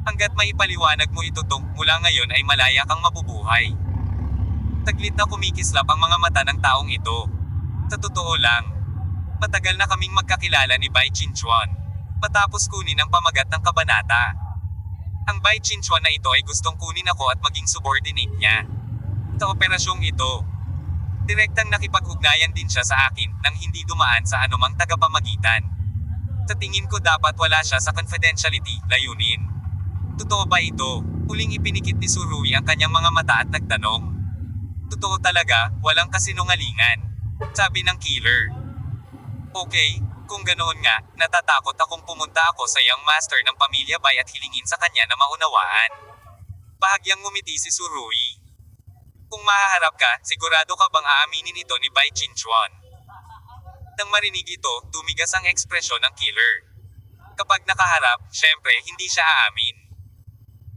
Hanggat maipaliwanag mo ito mula ngayon ay malaya kang mabubuhay. Taglit na kumikislap ang mga mata ng taong ito. Sa totoo lang, matagal na kaming magkakilala ni Bai Qingchuan. Matapos kunin ang pamagat ng kabanata. Ang Bai Qingchuan na ito ay gustong kunin ako at maging subordinate niya. Sa operasyong ito, direktang nakipag-ugnayan din siya sa akin nang hindi dumaan sa anumang tagapamagitan. Sa tingin ko dapat wala siya sa confidentiality, layunin. Totoo ba ito? Huling ipinikit ni Surui ang kanyang mga mata at nagtanong. Totoo talaga, walang kasinungalingan. Sabi ng killer. Okay, kung ganoon nga, natatakot akong pumunta ako sa young master ng pamilya Bai at hilingin sa kanya na maunawaan. Bahagyang ngumiti si Surui. Kung mahaharap ka, sigurado ka bang aaminin ito ni Bai Qingchuan? Nang marinig ito, tumigas ang ekspresyon ng killer. Kapag nakaharap, syempre hindi siya aamin.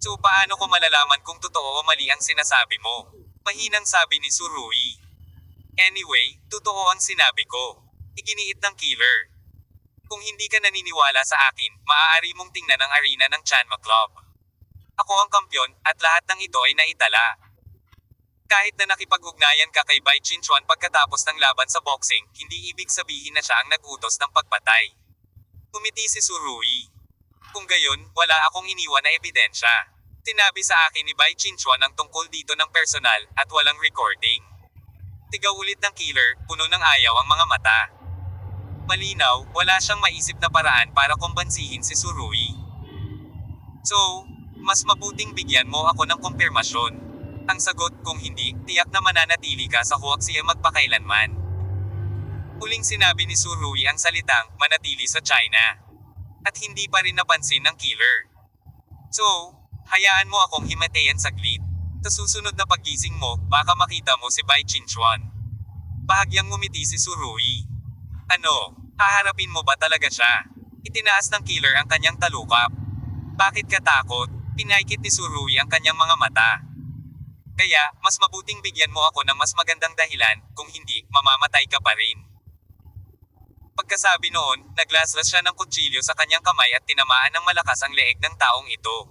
So paano ko malalaman kung totoo o mali ang sinasabi mo? Mahinang sabi ni Surui. Anyway, totoo ang sinabi ko. Iginiit ng killer. Kung hindi ka naniniwala sa akin, maaari mong tingnan ang arena ng Chanma Club. Ako ang kampyon, at lahat ng ito ay naitala. Kahit na nakipag-ugnayan ka kay Bai Qingchuan pagkatapos ng laban sa boxing, hindi ibig sabihin na siya ang nag-utos ng pagpatay. Umiti si Surui. Kung gayon, wala akong iniwan na ebidensya. Sinabi sa akin ni Bai Qingchuan ang tungkol dito ng personal, at walang recording. Tigaw ulit ng killer, puno ng ayaw ang mga mata. Malinaw, wala siyang maisip na paraan para kumbansihin si Surui. So, mas mabuting bigyan mo ako ng kumpirmasyon. Ang sagot, kung hindi, tiyak na mananatili ka sa huwaksiya magpakailanman. Huling sinabi ni Surui ang salitang, manatili sa China. At hindi pa rin napansin ng killer. So, hayaan mo akong himatayan saglit. Sa susunod na paggising mo, baka makita mo si Bai Qingchuan. Bahagyang ngumiti si Surui. Ano, haharapin mo ba talaga siya? Itinaas ng killer ang kanyang talukap. Bakit ka takot? Pinaikit ni Surui ang kanyang mga mata. Kaya, mas mabuting bigyan mo ako ng mas magandang dahilan, kung hindi, mamamatay ka pa rin. Pagkasabi noon, naglaslas siya ng kutsilyo sa kanyang kamay at tinamaan ng malakas ang leeg ng taong ito.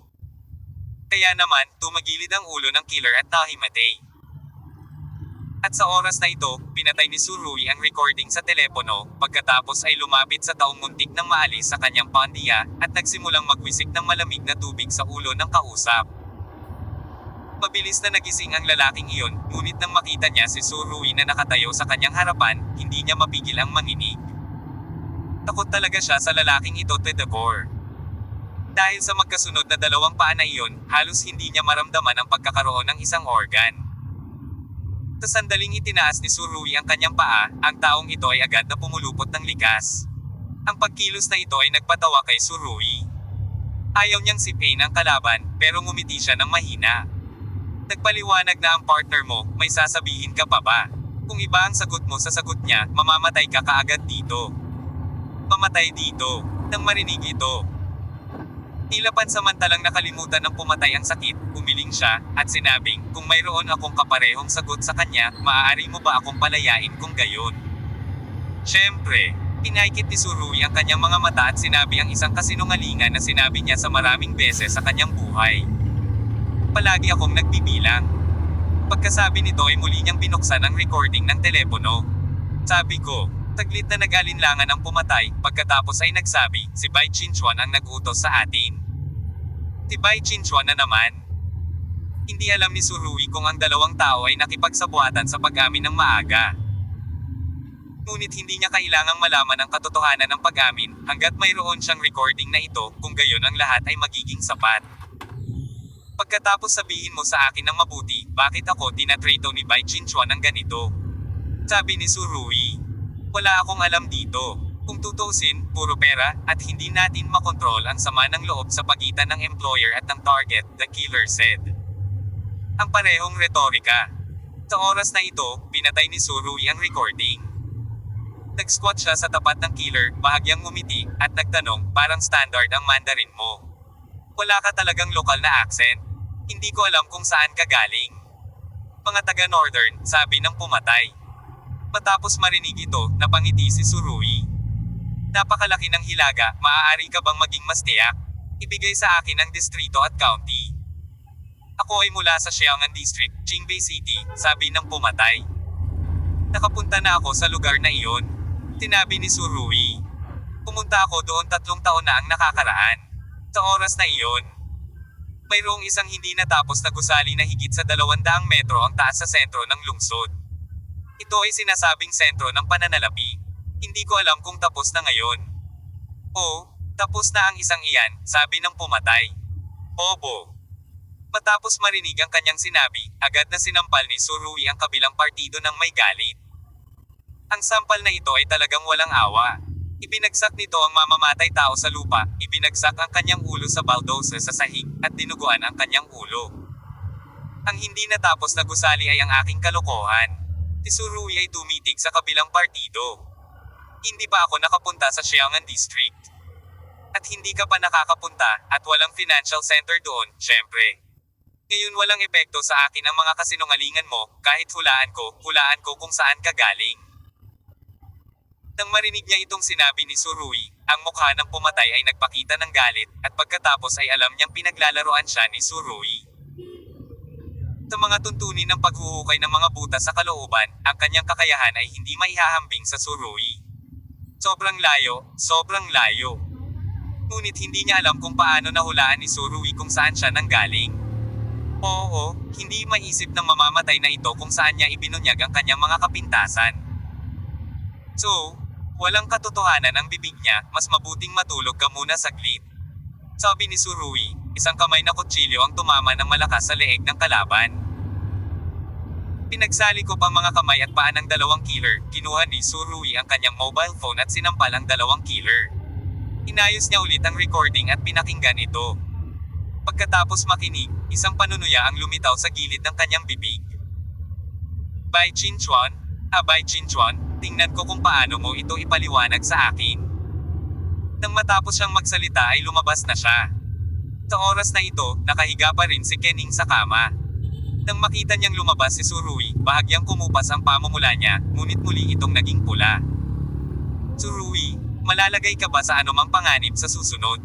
Kaya naman, tumagilid ang ulo ng killer at nahimatay. At sa oras na ito, pinatay ni Surui ang recording sa telepono, pagkatapos ay lumapit sa taong muntik nang maalis sa kanyang pandiya, at nagsimulang magwisik ng malamig na tubig sa ulo ng kausap. Mabilis na nagising ang lalaking iyon, ngunit nang makita niya si Surui na nakatayo sa kanyang harapan, hindi niya mapigil ang manginig. Takot talaga siya sa lalaking ito to the core. Dahil sa magkasunod na dalawang paa na iyon, halos hindi niya maramdaman ang pagkakaroon ng isang organ. Sa sandaling itinaas ni Surui ang kanyang paa, ang taong ito ay agad na pumulupot ng likas. Ang pagkilos na ito ay nagpatawa kay Surui. Ayaw niyang sipain ang kalaban, pero ngumiti siya ng mahina. Nagpaliwanag na ang partner mo, may sasabihin ka pa ba? Kung iba ang sagot mo sa sagot niya, mamamatay ka kaagad dito. Pamatay dito. Nang marinig ito, tila pansamantalang nakalimutan ng pumatay ang sakit, umiling siya, at sinabing, kung mayroon akong kaparehong sagot sa kanya, maaari mo ba akong palayain kung gayon? Siyempre, pinaikit ni Surui ang kanyang mga mata at sinabi ang isang kasinungalingan na sinabi niya sa maraming beses sa kanyang buhay. Palagi akong nagbibilang. Pagkasabi nito ay muli niyang binuksan ang recording ng telepono. Sabi ko, taglit na nag-alinlangan ang pumatay, pagkatapos ay nagsabi, si Bai Qinchuan ang nag-utos sa atin. Si Bai Qinchuan na naman. Hindi alam ni Surui kung ang dalawang tao ay nakipagsabuatan sa pag-amin ng maaga. Ngunit hindi niya kailangang malaman ang katotohanan ng pag-amin, hanggat mayroon siyang recording na ito, kung gayon ang lahat ay magiging sapat. Pagkatapos sabihin mo sa akin ng mabuti, bakit ako tinatrito ni Bai Qinchuan ng ganito? Sabi ni Surui. Wala akong alam dito. Kung tutuusin, puro pera, at hindi natin makontrol ang sama ng loob sa pagitan ng employer at ng target, the killer said. Ang parehong retorika. Sa oras na ito, pinatay ni Surui ang recording. Nag-squat siya sa tapat ng killer, bahagyang ngumiti, at nagtanong, parang standard ang Mandarin mo. Wala ka talagang lokal na accent. Hindi ko alam kung saan ka galing. Mga taga-northern, sabi ng pumatay. Matapos marinig ito, napangiti si Surui. Napakalaki ng hilaga, maaari ka bang maging mas tiyak? Ibigay sa akin ang distrito at county. Ako ay mula sa Xiangan District, Qingbei City, sabi ng pumatay. Nakapunta na ako sa lugar na iyon. Tinabi ni Surui. Pumunta ako doon 3 taon na ang nakakaraan. Sa oras na iyon, mayroong isang hindi natapos na gusali na higit sa 200 metro ang taas sa sentro ng lungsod. Ito ay sinasabing sentro ng pananalapi. Hindi ko alam kung tapos na ngayon. Oo, tapos na ang isang iyan, sabi ng pumatay. Obo. Matapos marinig ang kanyang sinabi, agad na sinampal ni Surui ang kabilang partido ng may galit. Ang sampal na ito ay talagang walang awa. Ibinagsak nito ang mamamatay tao sa lupa, ibinagsak ang kanyang ulo sa bulldozer sa sahig, at dinuguan ang kanyang ulo. Ang hindi natapos na gusali ay ang aking kalokohan. Si Surui ay tumitig sa kabilang partido. Hindi pa ako nakapunta sa Xiangan District. At hindi ka pa nakakapunta, at walang financial center doon, syempre. Ngayon walang epekto sa akin ang mga kasinungalingan mo, kahit hulaan ko kung saan ka galing. Nang marinig niya itong sinabi ni Surui, ang mukha ng pumatay ay nagpakita ng galit, at pagkatapos ay alam niyang pinaglalaroan siya ni Surui. Sa mga tuntunin ng paghuhukay ng mga butas sa kalooban, ang kanyang kakayahan ay hindi maihahambing sa Surui. Sobrang layo. Ngunit hindi niya alam kung paano nahulaan ni Surui kung saan siya nanggaling. Oo, hindi maisip ng mamamatay na ito kung saan niya ibinunyag ang kanyang mga kapintasan. So, walang katotohanan ang bibig niya, mas mabuting matulog ka muna saglit. Sabi ni Surui, isang kamay na kutsilyo ang tumama ng malakas sa leeg ng kalaban. Pinagsali ko pang mga kamay at paa ng dalawang killer, kinuha ni Surui ang kanyang mobile phone at sinampal ang dalawang killer. Inayos niya ulit ang recording at pinakinggan ito. Pagkatapos makinig, isang panunuya ang lumitaw sa gilid ng kanyang bibig. Bai Qinchuan, tingnan ko kung paano mo ito ipaliwanag sa akin. Nang matapos siyang magsalita ay lumabas na siya. Sa oras na ito, nakahiga pa rin si Kening sa kama. Nang makita niyang lumabas si Surui, bahagyang kumupas ang pamumula niya, ngunit muli itong naging pula. Surui, malalagay ka ba sa anumang panganib sa susunod?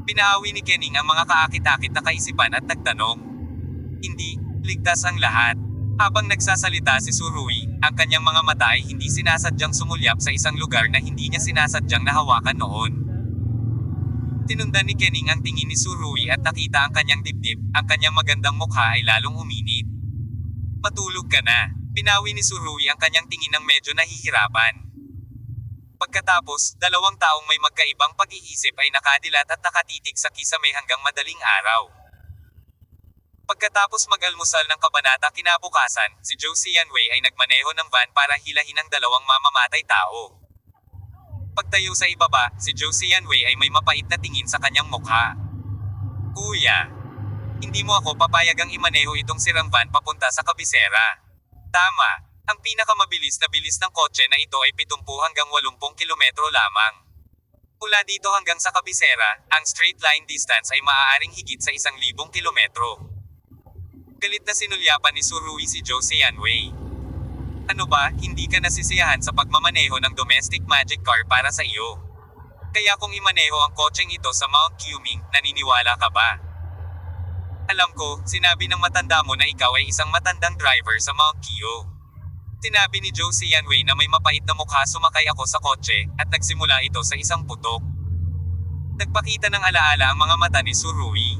Pinaawi ni Kening ang mga kaakit-akit na kaisipan at nagtanong. Hindi, ligtas ang lahat. Habang nagsasalita si Surui, ang kanyang mga mata ay hindi sinasadyang sumulyap sa isang lugar na hindi niya sinasadyang nahawakan noon. Tinundan ni Kening ang tingin ni Surui at nakita ang kanyang dibdib, ang kanyang magandang mukha ay lalong uminit. Matulog ka na. Pinawi ni Surui ang kanyang tingin ng medyo nahihirapan. Pagkatapos, dalawang taong may magkaibang pag-iisip ay nakadilat at nakatitig sa kisame hanggang madaling araw. Pagkatapos mag-almusal ng kabanata kinabukasan, si Zhou Xianwei ay nagmaneho ng van para hilahin ang dalawang mamamatay tao. Pagtayo sa ibaba, si Zhou Xianwei ay may mapait na tingin sa kanyang mukha. Kuya, hindi mo ako papayagang imaneho itong sirang van papunta sa kabisera. Tama, ang pinakamabilis na bilis ng kotse na ito ay 70 hanggang 80 kilometro lamang. Mula dito hanggang sa kabisera, ang straight line distance ay maaaring higit sa 1,000 kilometro. Galit na sinulyapan ni Surui si Zhou Xianwei. Ano ba, hindi ka nasisiyahan sa pagmamaneho ng domestic magic car para sa iyo? Kaya kung imaneho ang kotseng ito sa Mount Quming, naniniwala ka ba? Alam ko, sinabi ng matanda mo na ikaw ay isang matandang driver sa Mount Qio. Sinabi ni Zhou Xianwei na may mapait na mukha sumakay ako sa kotse, at nagsimula ito sa isang putok. Nagpakita ng alaala ang mga mata ni Surui.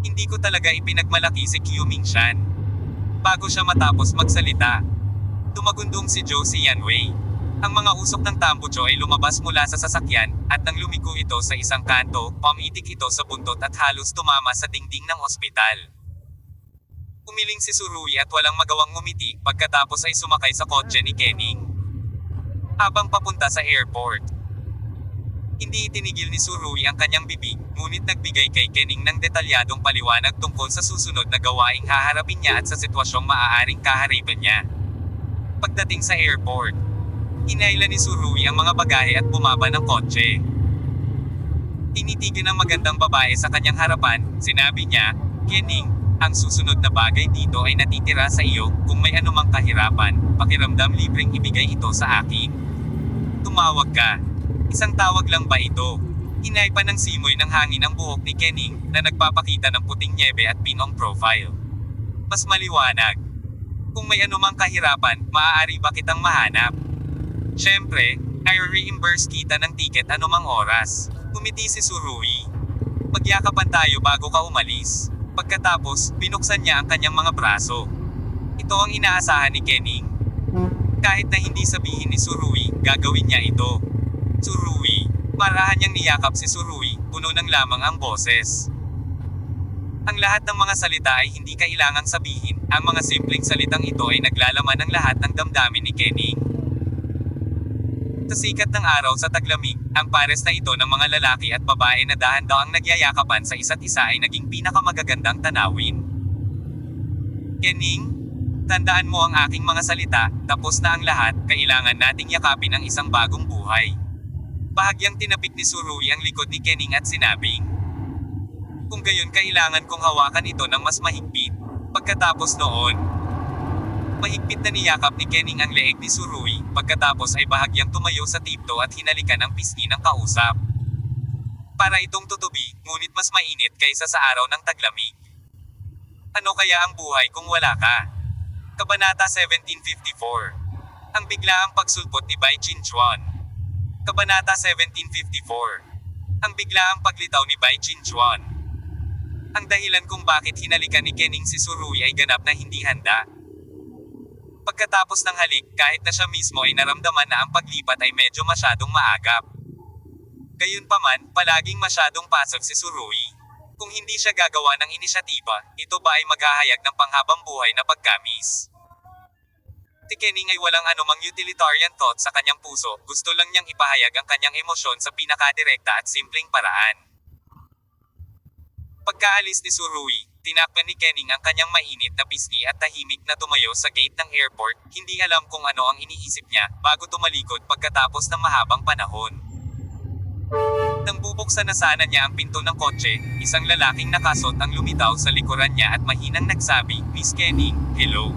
Hindi ko talaga ipinagmalaki si Quming Shan. Bago siya matapos magsalita, tumagundong si Zhou Xianwei. Ang mga usok ng tambucho ay lumabas mula sa sasakyan, at nang lumiko ito sa isang kanto, pumitik ito sa buntot at halos tumama sa dingding ng ospital. Umiling si Surui at walang magawang ngumiti, pagkatapos ay sumakay sa kotse ni Kening. Habang papunta sa airport, hindi itinigil ni Surui ang kanyang bibig, ngunit nagbigay kay Kening ng detalyadong paliwanag tungkol sa susunod na gawaing haharapin niya at sa sitwasyong maaaring kaharapin niya. Pagdating sa airport, inailan ni Surui ang mga bagahe at bumaba ng kotse. Tinitigan ng magandang babae sa kanyang harapan, sinabi niya, "Kening, ang susunod na bagay dito ay natitira sa iyo, kung may anumang kahirapan, pakiramdam libreng ibigay ito sa akin. Tumawag ka." Isang tawag lang ba ito? Hinay pa ng simoy ng hangin ang buhok ni Kening, na nagpapakita ng puting nyebe at pinong profile. Mas maliwanag. Kung may anumang kahirapan, maaari ba kitang mahanap? Siyempre, ay reimburse kita ng tiket anumang oras. Kumiti si Surui. Magyakapan tayo bago ka umalis. Pagkatapos, binuksan niya ang kanyang mga braso. Ito ang inaasahan ni Kening. Kahit na hindi sabihin ni Surui, gagawin niya ito. Surui. Marahan niyang niyakap si Surui, puno ng lamang ang boses. Ang lahat ng mga salita ay hindi kailangang sabihin, ang mga simpleng salitang ito ay naglalaman ng lahat ng damdamin ni Kening. Sa sikat ng araw sa taglamig, ang pares na ito ng mga lalaki at babae na dahan-daang nagyayakapan sa isa't isa ay naging pinakamagagandang tanawin. Kening, tandaan mo ang aking mga salita, tapos na ang lahat, kailangan nating yakapin ang isang bagong buhay. Bahagyang tinapik ni Surui ang likod ni Kening at sinabing, "Kung gayon kailangan kong hawakan ito ng mas mahigpit." Pagkatapos noon, mahigpit na niyakap ni Kening ang leeg ni Surui, pagkatapos ay bahagyang tumayo sa tipto at hinalikan ang pisngi ng kausap. Para itong tutubi, ngunit mas mainit kaysa sa araw ng taglamig. Ano kaya ang buhay kung wala ka? Kabanata 1754. Ang biglaang pagsulpot ni Bai Qinchuan. Kabanata 1754. Ang biglaang paglitaw ni Bai Qinchuan. Ang dahilan kung bakit hinalikan ni Kening si Surui ay ganap na hindi handa. Pagkatapos ng halik, kahit na siya mismo ay naramdaman na ang paglipat ay medyo masyadong maagap. Gayunpaman, palaging masyadong pasok si Surui. Kung hindi siya gagawa ng inisyatiba, ito ba ay maghahayag ng panghabang buhay na pagkamis? Si Kening ay walang anumang utilitarian thought sa kanyang puso, gusto lang niyang ipahayag ang kanyang emosyon sa pinakadirekta at simpleng paraan. Pagkaalis ni Surui, tinakpan ni Kening ang kanyang mainit na pisngi at tahimik na tumayo sa gate ng airport, hindi alam kung ano ang iniisip niya, bago tumalikod pagkatapos ng mahabang panahon. Nang bubuksan na sana niya ang pinto ng kotse, isang lalaking nakasot ang lumitaw sa likuran niya at mahinang nagsabi, "Miss Kening, hello."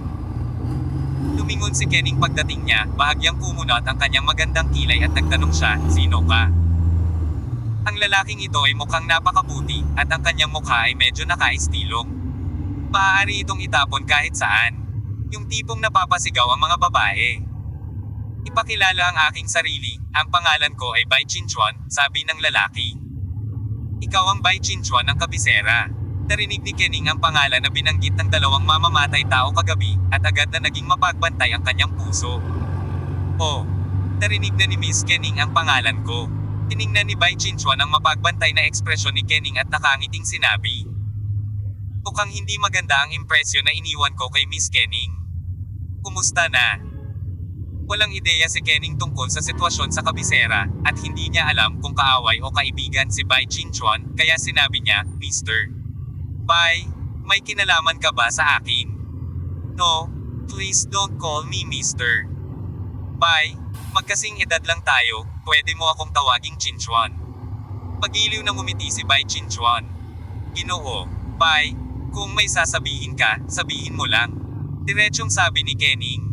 Lumingon si Kening pagdating niya, bahagyang kumunat ang kanyang magandang kilay at nagtanong siya, "Sino ka?" Ang lalaking ito ay mukhang napakabuti, at ang kanyang mukha ay medyo nakaistilong. Maaari itong itapon kahit saan. Yung tipong napapasigaw ang mga babae. "Ipakilala ang aking sarili, ang pangalan ko ay Bai Qinchuan," sabi ng lalaki. "Ikaw ang Bai Qinchuan ng kabisera." Narinig ni Kening ang pangalan na binanggit ng dalawang mamamatay tao kagabi, at agad na naging mapagbantay ang kanyang puso. "Oh, narinig na ni Miss Kening ang pangalan ko." Tiningnan ni Bai Qinchuan ang mapagbantay na ekspresyon ni Kening at nakangiting sinabi, "Mukhang hindi maganda ang impresyon na iniwan ko kay Miss Kening. Kumusta na?" Walang ideya si Kening tungkol sa sitwasyon sa kabisera, at hindi niya alam kung kaaway o kaibigan si Bai Qinchuan, kaya sinabi niya, "Mr. Bai, may kinalaman ka ba sa akin?" "No, please don't call me Mr. Bai." Magkasing edad lang tayo, pwede mo akong tawaging Chinchuan. Pagiliw na ngumiti si Bai Chinchuan. Ginoo, Bai, kung may sasabihin ka, sabihin mo lang. Diretsong sabi ni Kening.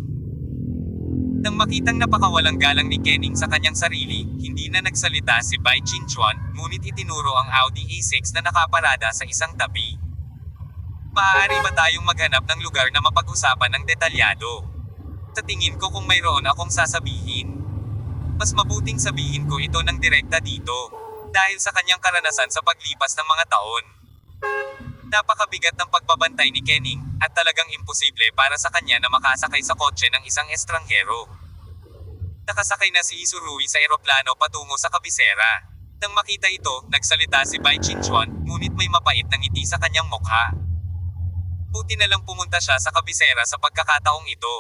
Nang makitang napakawalang galang ni Kening sa kanyang sarili, hindi na nagsalita si Bai Chinchuan, ngunit itinuro ang Audi A6 na nakaparada sa isang tabi. Maaari ba tayong maghanap ng lugar na mapag-usapan ng detalyado? Sa tingin ko kung mayroon akong sasabihin. Mas mabuting sabihin ko ito ng direkta dito. Dahil sa kanyang karanasan sa paglipas ng mga taon. Napakabigat ng pagbabantay ni Kening, at talagang imposible para sa kanya na makasakay sa kotse ng isang estranghero. Nakasakay na si Isurui sa eroplano patungo sa kabisera. Nang makita ito, nagsalita si Bai Chinchuan, ngunit may mapait na ngiti sa kanyang mukha. Buti na lang pumunta siya sa kabisera sa pagkakataong ito.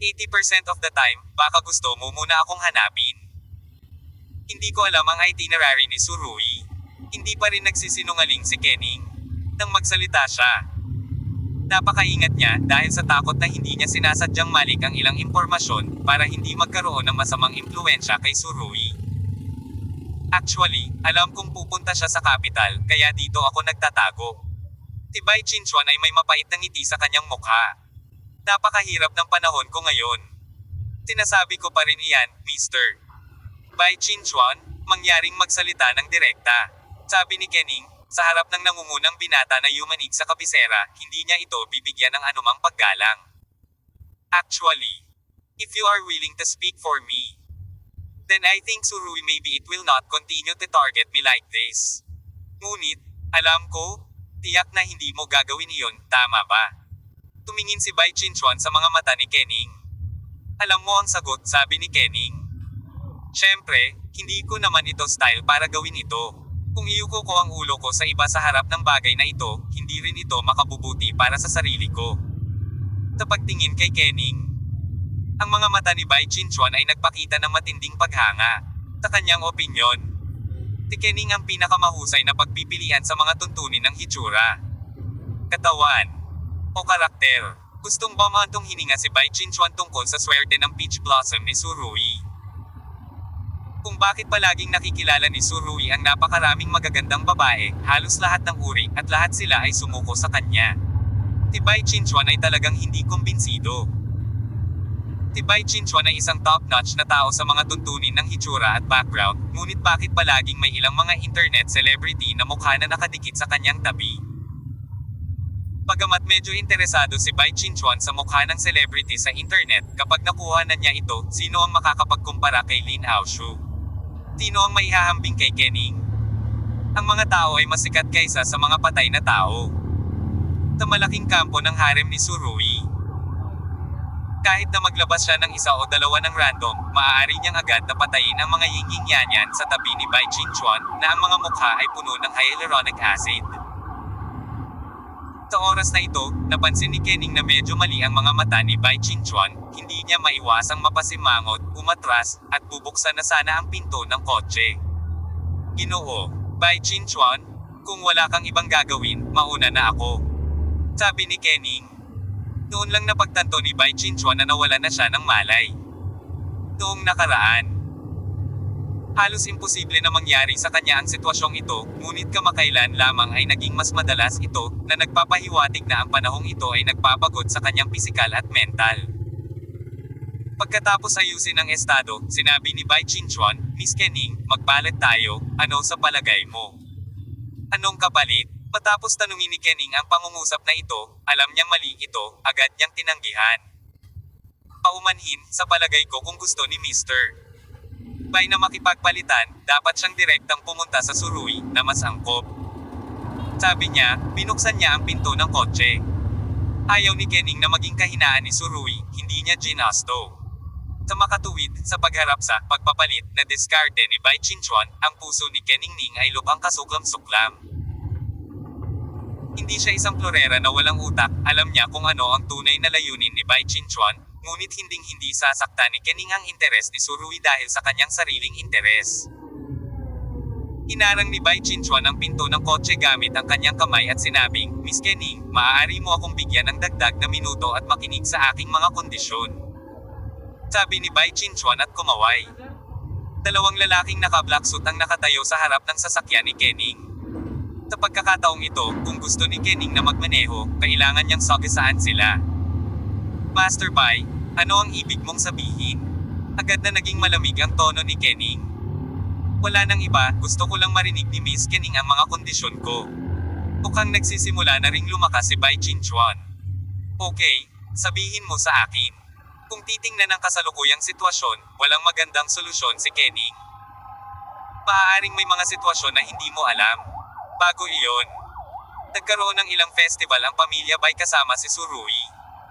80% of the time, baka gusto mo muna akong hanapin. Hindi ko alam ang itinerary ni Surui. Hindi pa rin nagsisinungaling si Kening. Nang magsalita siya. Napakaingat niya dahil sa takot na hindi niya sinasadyang malik ang ilang impormasyon para hindi magkaroon ng masamang impluensya kay Surui. Actually, alam kong pupunta siya sa capital kaya dito ako nagtatago. Si Bai Chinchuan ay may mapait na ngiti sa kanyang mukha. Napakahirap ng panahon ko ngayon. Sinasabi ko pa rin iyan, Mr. Bai Chinchuan, mangyaring magsalita ng direkta. Sabi ni Kening, sa harap ng nangungunang binata na yumanig sa kabisera, hindi niya ito bibigyan ng anumang paggalang. Actually, if you are willing to speak for me, then I think Surui maybe it will not continue to target me like this. Ngunit, alam ko, tiyak na hindi mo gagawin iyon, tama ba? Tumingin si Bai Chinchuan sa mga mata ni Kening. Alam mo ang sagot, sabi ni Kening. Siyempre, hindi ko naman ito style para gawin ito. Kung iyuko ko ang ulo ko sa iba sa harap ng bagay na ito, hindi rin ito makabubuti para sa sarili ko. Sa pagtingin kay Kening, ang mga mata ni Bai Chinchuan ay nagpakita ng matinding paghanga. Sa kanyang opinyon, si Kening ang pinakamahusay na pagpipilian sa mga tuntunin ng hitsura, katawan, o karakter. Gustong bumantong hininga si Bai Chinchuan tungkol sa swerte ng peach blossom ni Surui. Kung bakit palaging nakikilala ni Surui ang napakaraming magagandang babae, halos lahat ng uri, at lahat sila ay sumuko sa kanya. Si Bai Chinchuan ay talagang hindi kumbinsido. Si Bai Chinchuan ay isang top-notch na tao sa mga tuntunin ng hitsura at background, ngunit bakit palaging may ilang mga internet celebrity na mukha na nakadikit sa kanyang tabi? Bagamat medyo interesado si Bai Chinchuan sa mukha ng celebrity sa internet, kapag nakuha na niya ito, sino ang makakapagkumpara kay Lin Aoshu? Sino ang maihahambing kay Kening? Ang mga tao ay masikat kaysa sa mga patay na tao. Sa malaking kampo ng harem ni Surui. Kahit na maglabas siya ng isa o dalawa ng random, maaari niyang agad na patayin ang mga ying-ying-yan sa tabi ni Bai Chinchuan, na ang mga mukha ay puno ng hyaluronic acid. Sa oras na ito, napansin ni Kening na medyo mali ang mga mata ni Bai Chinchuan, hindi niya maiwasang mapasimangot, umatras, at bubuksan na sana ang pinto ng kotse. Ginoo, Bai Chinchuan, kung wala kang ibang gagawin, mauna na ako. Sabi ni Kening. Noon lang napagtanto ni Bai Chinchuan na nawala na siya ng malay. Noong nakaraan, halos imposible na mangyari sa kanya ang sitwasyong ito, ngunit kamakailan lamang ay naging mas madalas ito, na nagpapahiwatig na ang panahong ito ay nagpapagod sa kanyang pisikal at mental. Pagkatapos ayusin ang estado, sinabi ni Bai Chinchuan, Miss Kening, magpalit tayo, ano sa palagay mo? Anong kapalit? Matapos tanungin ni Kening ang pangungusap na ito, alam niyang mali ito, agad niyang tinanggihan. Paumanhin, sa palagay ko kung gusto ni Mr. Bai na makipagpalitan, dapat siyang direktang pumunta sa Surui, na mas angkop. Sabi niya, binuksan niya ang pinto ng kotse. Ayaw ni Kening na maging kahinaan ni Surui, hindi niya ginasto. Sa makatuwid, sa pagharap sa pagpapalit na diskarte ni Bai Chinchuan, ang puso ni Kening Ning ay lubhang kasuklam-suklam. Hindi siya isang florera na walang utak, alam niya kung ano ang tunay na layunin ni Bai Chinchuan, ngunit hinding-hindi sasaktan ni Kening ang interes ni Surui dahil sa kanyang sariling interes. Hinarang ni Bai Chinchuan ang pinto ng kotse gamit ang kanyang kamay at sinabing, Miss Kening, maaari mo akong bigyan ng dagdag na minuto at makinig sa aking mga kondisyon. Sabi ni Bai Chinchuan at kumaway. Dalawang lalaking naka-black suit ang nakatayo sa harap ng sasakyan ni Kening. Sa pagkakataong ito, kung gusto ni Kening na magmaneho, kailangan niyang sagisaan sila. Master Bai, ano ang ibig mong sabihin? Agad na naging malamig ang tono ni Kening. Wala nang iba, gusto ko lang marinig ni Miss Kening ang mga kondisyon ko. Mukhang nagsisimula na ring lumakas si Bai Chinchuan. Okay, sabihin mo sa akin. Kung titingnan ang kasalukuyang sitwasyon, walang magandang solusyon si Kening. Maaaring may mga sitwasyon na hindi mo alam. Bago iyon, nagkaroon ng ilang festival ang pamilya Bai kasama si Surui.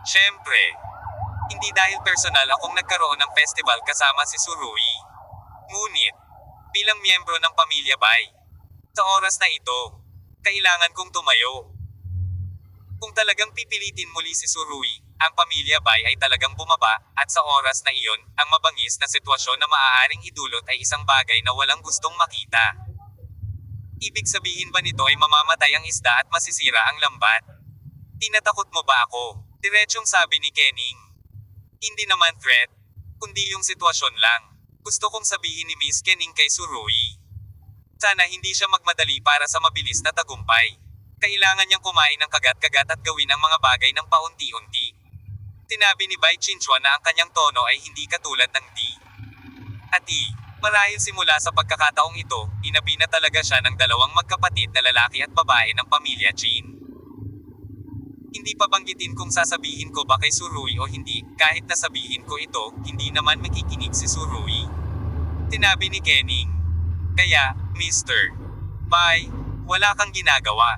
Siyempre, hindi dahil personal akong nagkaroon ng festival kasama si Surui. Ngunit, bilang miyembro ng pamilya Bai, sa oras na ito, kailangan kong tumayo. Kung talagang pipilitin muli si Surui, ang pamilya Bai ay talagang bumaba, at sa oras na iyon, ang mabangis na sitwasyon na maaaring idulot ay isang bagay na walang gustong makita. Ibig sabihin ba nito ay mamamatay ang isda at masisira ang lambat? Tinatakot mo ba ako? Diretsyong sabi ni Kening. Hindi naman threat, kundi yung sitwasyon lang. Gusto kong sabihin ni Miss Kening kay Surui. Sana hindi siya magmadali para sa mabilis na tagumpay. Kailangan niyang kumain ng kagat-kagat at gawin ang mga bagay ng paunti-unti. Sinabi ni Bai Chinchuan na ang kanyang tono ay hindi katulad ng D at E. Marahil simula sa pagkakataong ito, inabi na talaga siya ng dalawang magkapatid na lalaki at babae ng pamilya Chin. Hindi pa banggitin kung sasabihin ko ba kay Surui o hindi, kahit na sabihin ko ito, hindi naman makikinig si Surui. Sinabi ni Kening. Kaya, Mr. Bai, wala kang ginagawa.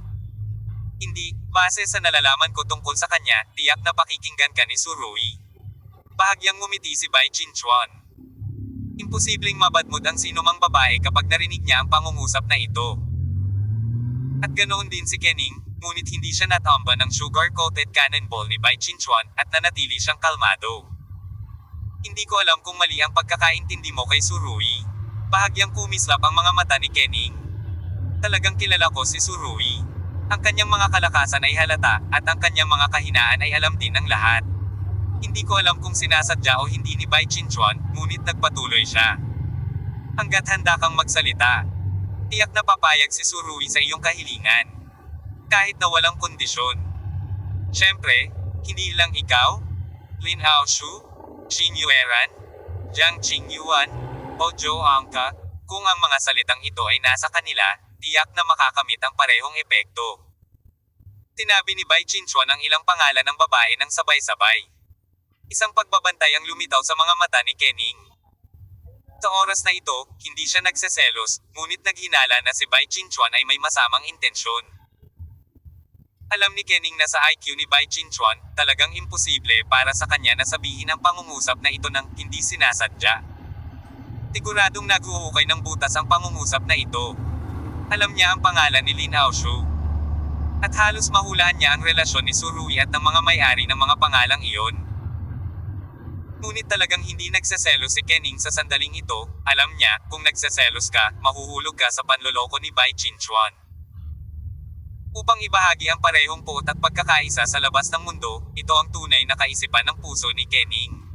Hindi, base sa nalalaman ko tungkol sa kanya, tiyak na pakikinggan ka ni Surui. Bahagyang ngumiti si Bai Chinchuan. Imposibleng mabadmod ang sinumang babae kapag narinig niya ang pangungusap na ito. At ganoon din si Kening, ngunit hindi siya natamba ng sugar-coated cannonball ni Bai Chinchuan at nanatili siyang kalmado. Hindi ko alam kung mali ang pagkakaintindi mo kay Surui. Bahagyang kumislap ang mga mata ni Kening. Talagang kilala ko si Surui. Ang kanyang mga kalakasan ay halata, at ang kanyang mga kahinaan ay alam din ng lahat. Hindi ko alam kung sinasadya o hindi ni Bai Chinchuan, ngunit nagpatuloy siya. Hanggat handa kang magsalita, tiyak na papayag si Surui sa iyong kahilingan. Kahit na walang kondisyon. Siyempre, hindi lang ikaw, Lin Haoshu, Xin Yueran, Jiang Qingyuan, o Zhou Angka, kung ang mga salitang ito ay nasa kanila, tiyak na makakamit ang parehong epekto. Sinabi ni Bai Chinchuan ang ilang pangalan ng babae ng sabay-sabay. Isang pagbabantay ang lumitaw sa mga mata ni Kening. Sa oras na ito, hindi siya nagseselos, ngunit naghinala na si Bai Chinchuan ay may masamang intensyon. Alam ni Kening na sa IQ ni Bai Chinchuan, talagang imposible para sa kanya na sabihin ang pangungusap na ito ng hindi sinasadya. Siguradong naghuhukay ng butas ang pangungusap na ito. Alam niya ang pangalan ni Lin Haoshu. At halos mahulaan niya ang relasyon ni Surui at ng mga may-ari ng mga pangalang iyon. Ngunit talagang hindi nagseselos si Kening sa sandaling ito, alam niya, kung nagseselos ka, mahuhulog ka sa panloloko ni Bai Chinchuan. Upang ibahagi ang parehong puot at pagkakaisa sa labas ng mundo, ito ang tunay na kaisipan ng puso ni Kening.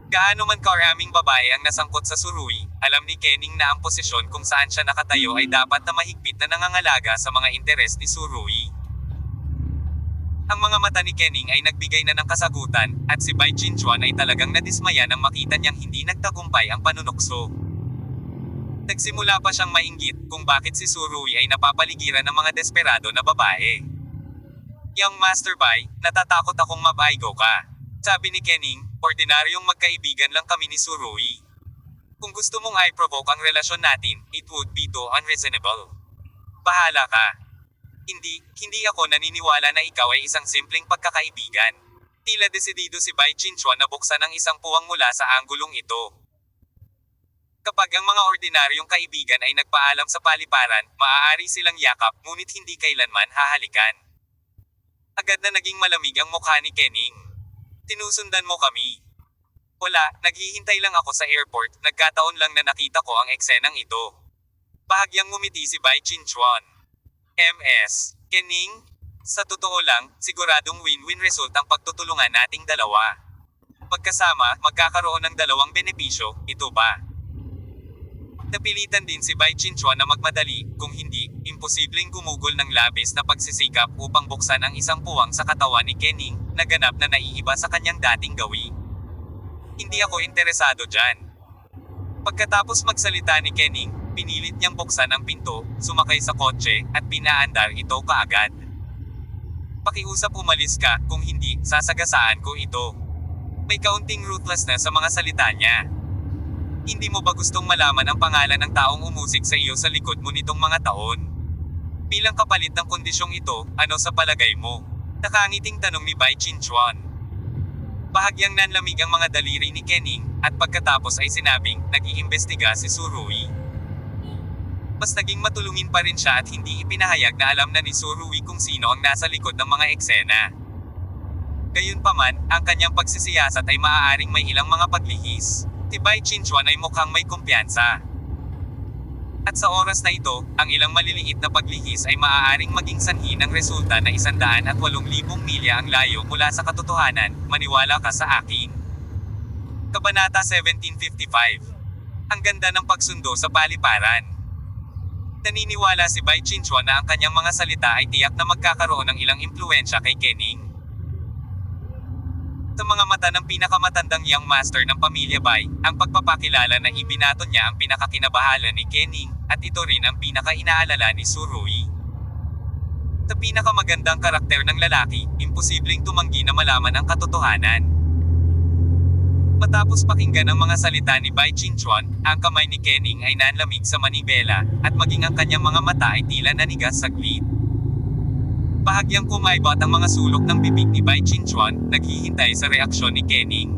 Gaano man karaming babae ang nasangkot sa Surui, alam ni Kening na ang posisyon kung saan siya nakatayo ay dapat na mahigpit na nangangalaga sa mga interes ni Surui. Ang mga mata ni Kening ay nagbigay na ng kasagutan, at si Bai Chinchuan ay talagang nadismaya nang makita niyang hindi nagtagumpay ang panunukso. Nagsimula pa siyang mainggit kung bakit si Surui ay napapaligiran ng mga desperado na babae. Young Master Bai, natatakot akong mabaigo ka. Sabi ni Kening, ordinaryong magkaibigan lang kami ni Surui. Kung gusto mong i-provoke ang relasyon natin, it would be too unreasonable. Bahala ka. Hindi ako naniniwala na ikaw ay isang simpleng pagkakaibigan. Tila desidido si Bai Chinchuan na buksan ang isang puwang mula sa anggulong ito. Kapag ang mga ordinaryong kaibigan ay nagpaalam sa paliparan, maaari silang yakap, ngunit hindi kailanman hahalikan. Agad na naging malamig ang mukha ni Kening. Tinusundan mo kami. Wala, naghihintay lang ako sa airport, nagkataon lang na nakita ko ang eksenang ito. Bahagyang ngumiti si Bai Chinchuan. MS. Kening? Sa totoo lang, siguradong win-win result ang pagtutulungan nating dalawa. Pagkasama, magkakaroon ng dalawang benepisyo, ito ba? Napilitan din si Bai Chinchuan na magmadali, kung hindi, imposibleng gumugol ng labis na pagsisikap upang buksan ang isang puwang sa katawan ni Kening, na ganap na naiiba sa kanyang dating gawi. Hindi ako interesado dyan. Pagkatapos magsalita ni Kening, pinilit niyang buksan ang pinto, sumakay sa kotse, at pinaandar ito kaagad. Pakiusap umalis ka, kung hindi, sasagasaan ko ito. May kaunting ruthlessness sa mga salita niya. Hindi mo ba gustong malaman ang pangalan ng taong umusik sa iyo sa likod mo nitong mga taon? Bilang kapalit ng kondisyong ito, ano sa palagay mo? Nakangiting tanong ni Bai Chinchuan. Bahagyang nanlamig ang mga daliri ni Kening, at pagkatapos ay sinabing, nag-iimbestiga si Surui. Mas naging matulungin pa rin siya at hindi ipinahayag na alam na ni Surui kung sino ang nasa likod ng mga eksena. Gayunpaman, ang kanyang pagsisiyasat ay maaaring may ilang mga paglihis. Si Bai Chinchuan ay mukhang may kumpiyansa. At sa oras na ito, ang ilang maliliit na paglihis ay maaaring maging sanhi ng resulta na 108,000 milya ang layo mula sa katotohanan, maniwala ka sa akin. Kabanata 1755. Ang ganda ng pagsundo sa paliparan. Naniniwala si Bai Chinchuan na ang kanyang mga salita ay tiyak na magkakaroon ng ilang impluensya kay Kening. Sa mga mata ng pinakamatandang young master ng pamilya Bai, ang pagpapakilala na ibinato niya ang pinakakinabahala ni Kening, at ito rin ang pinaka-inaalala ni Surui. Sa pinakamagandang karakter ng lalaki, imposibleng tumanggi na malaman ang katotohanan. Matapos pakinggan ang mga salita ni Bai Chinchuan, ang kamay ni Kening ay nanlamig sa manibela, at maging ang kanyang mga mata ay tila nanigas saglit. Bahagyang kumaibot ang mga sulok ng bibig ni Bai Chinchuan, naghihintay sa reaksyon ni Kening.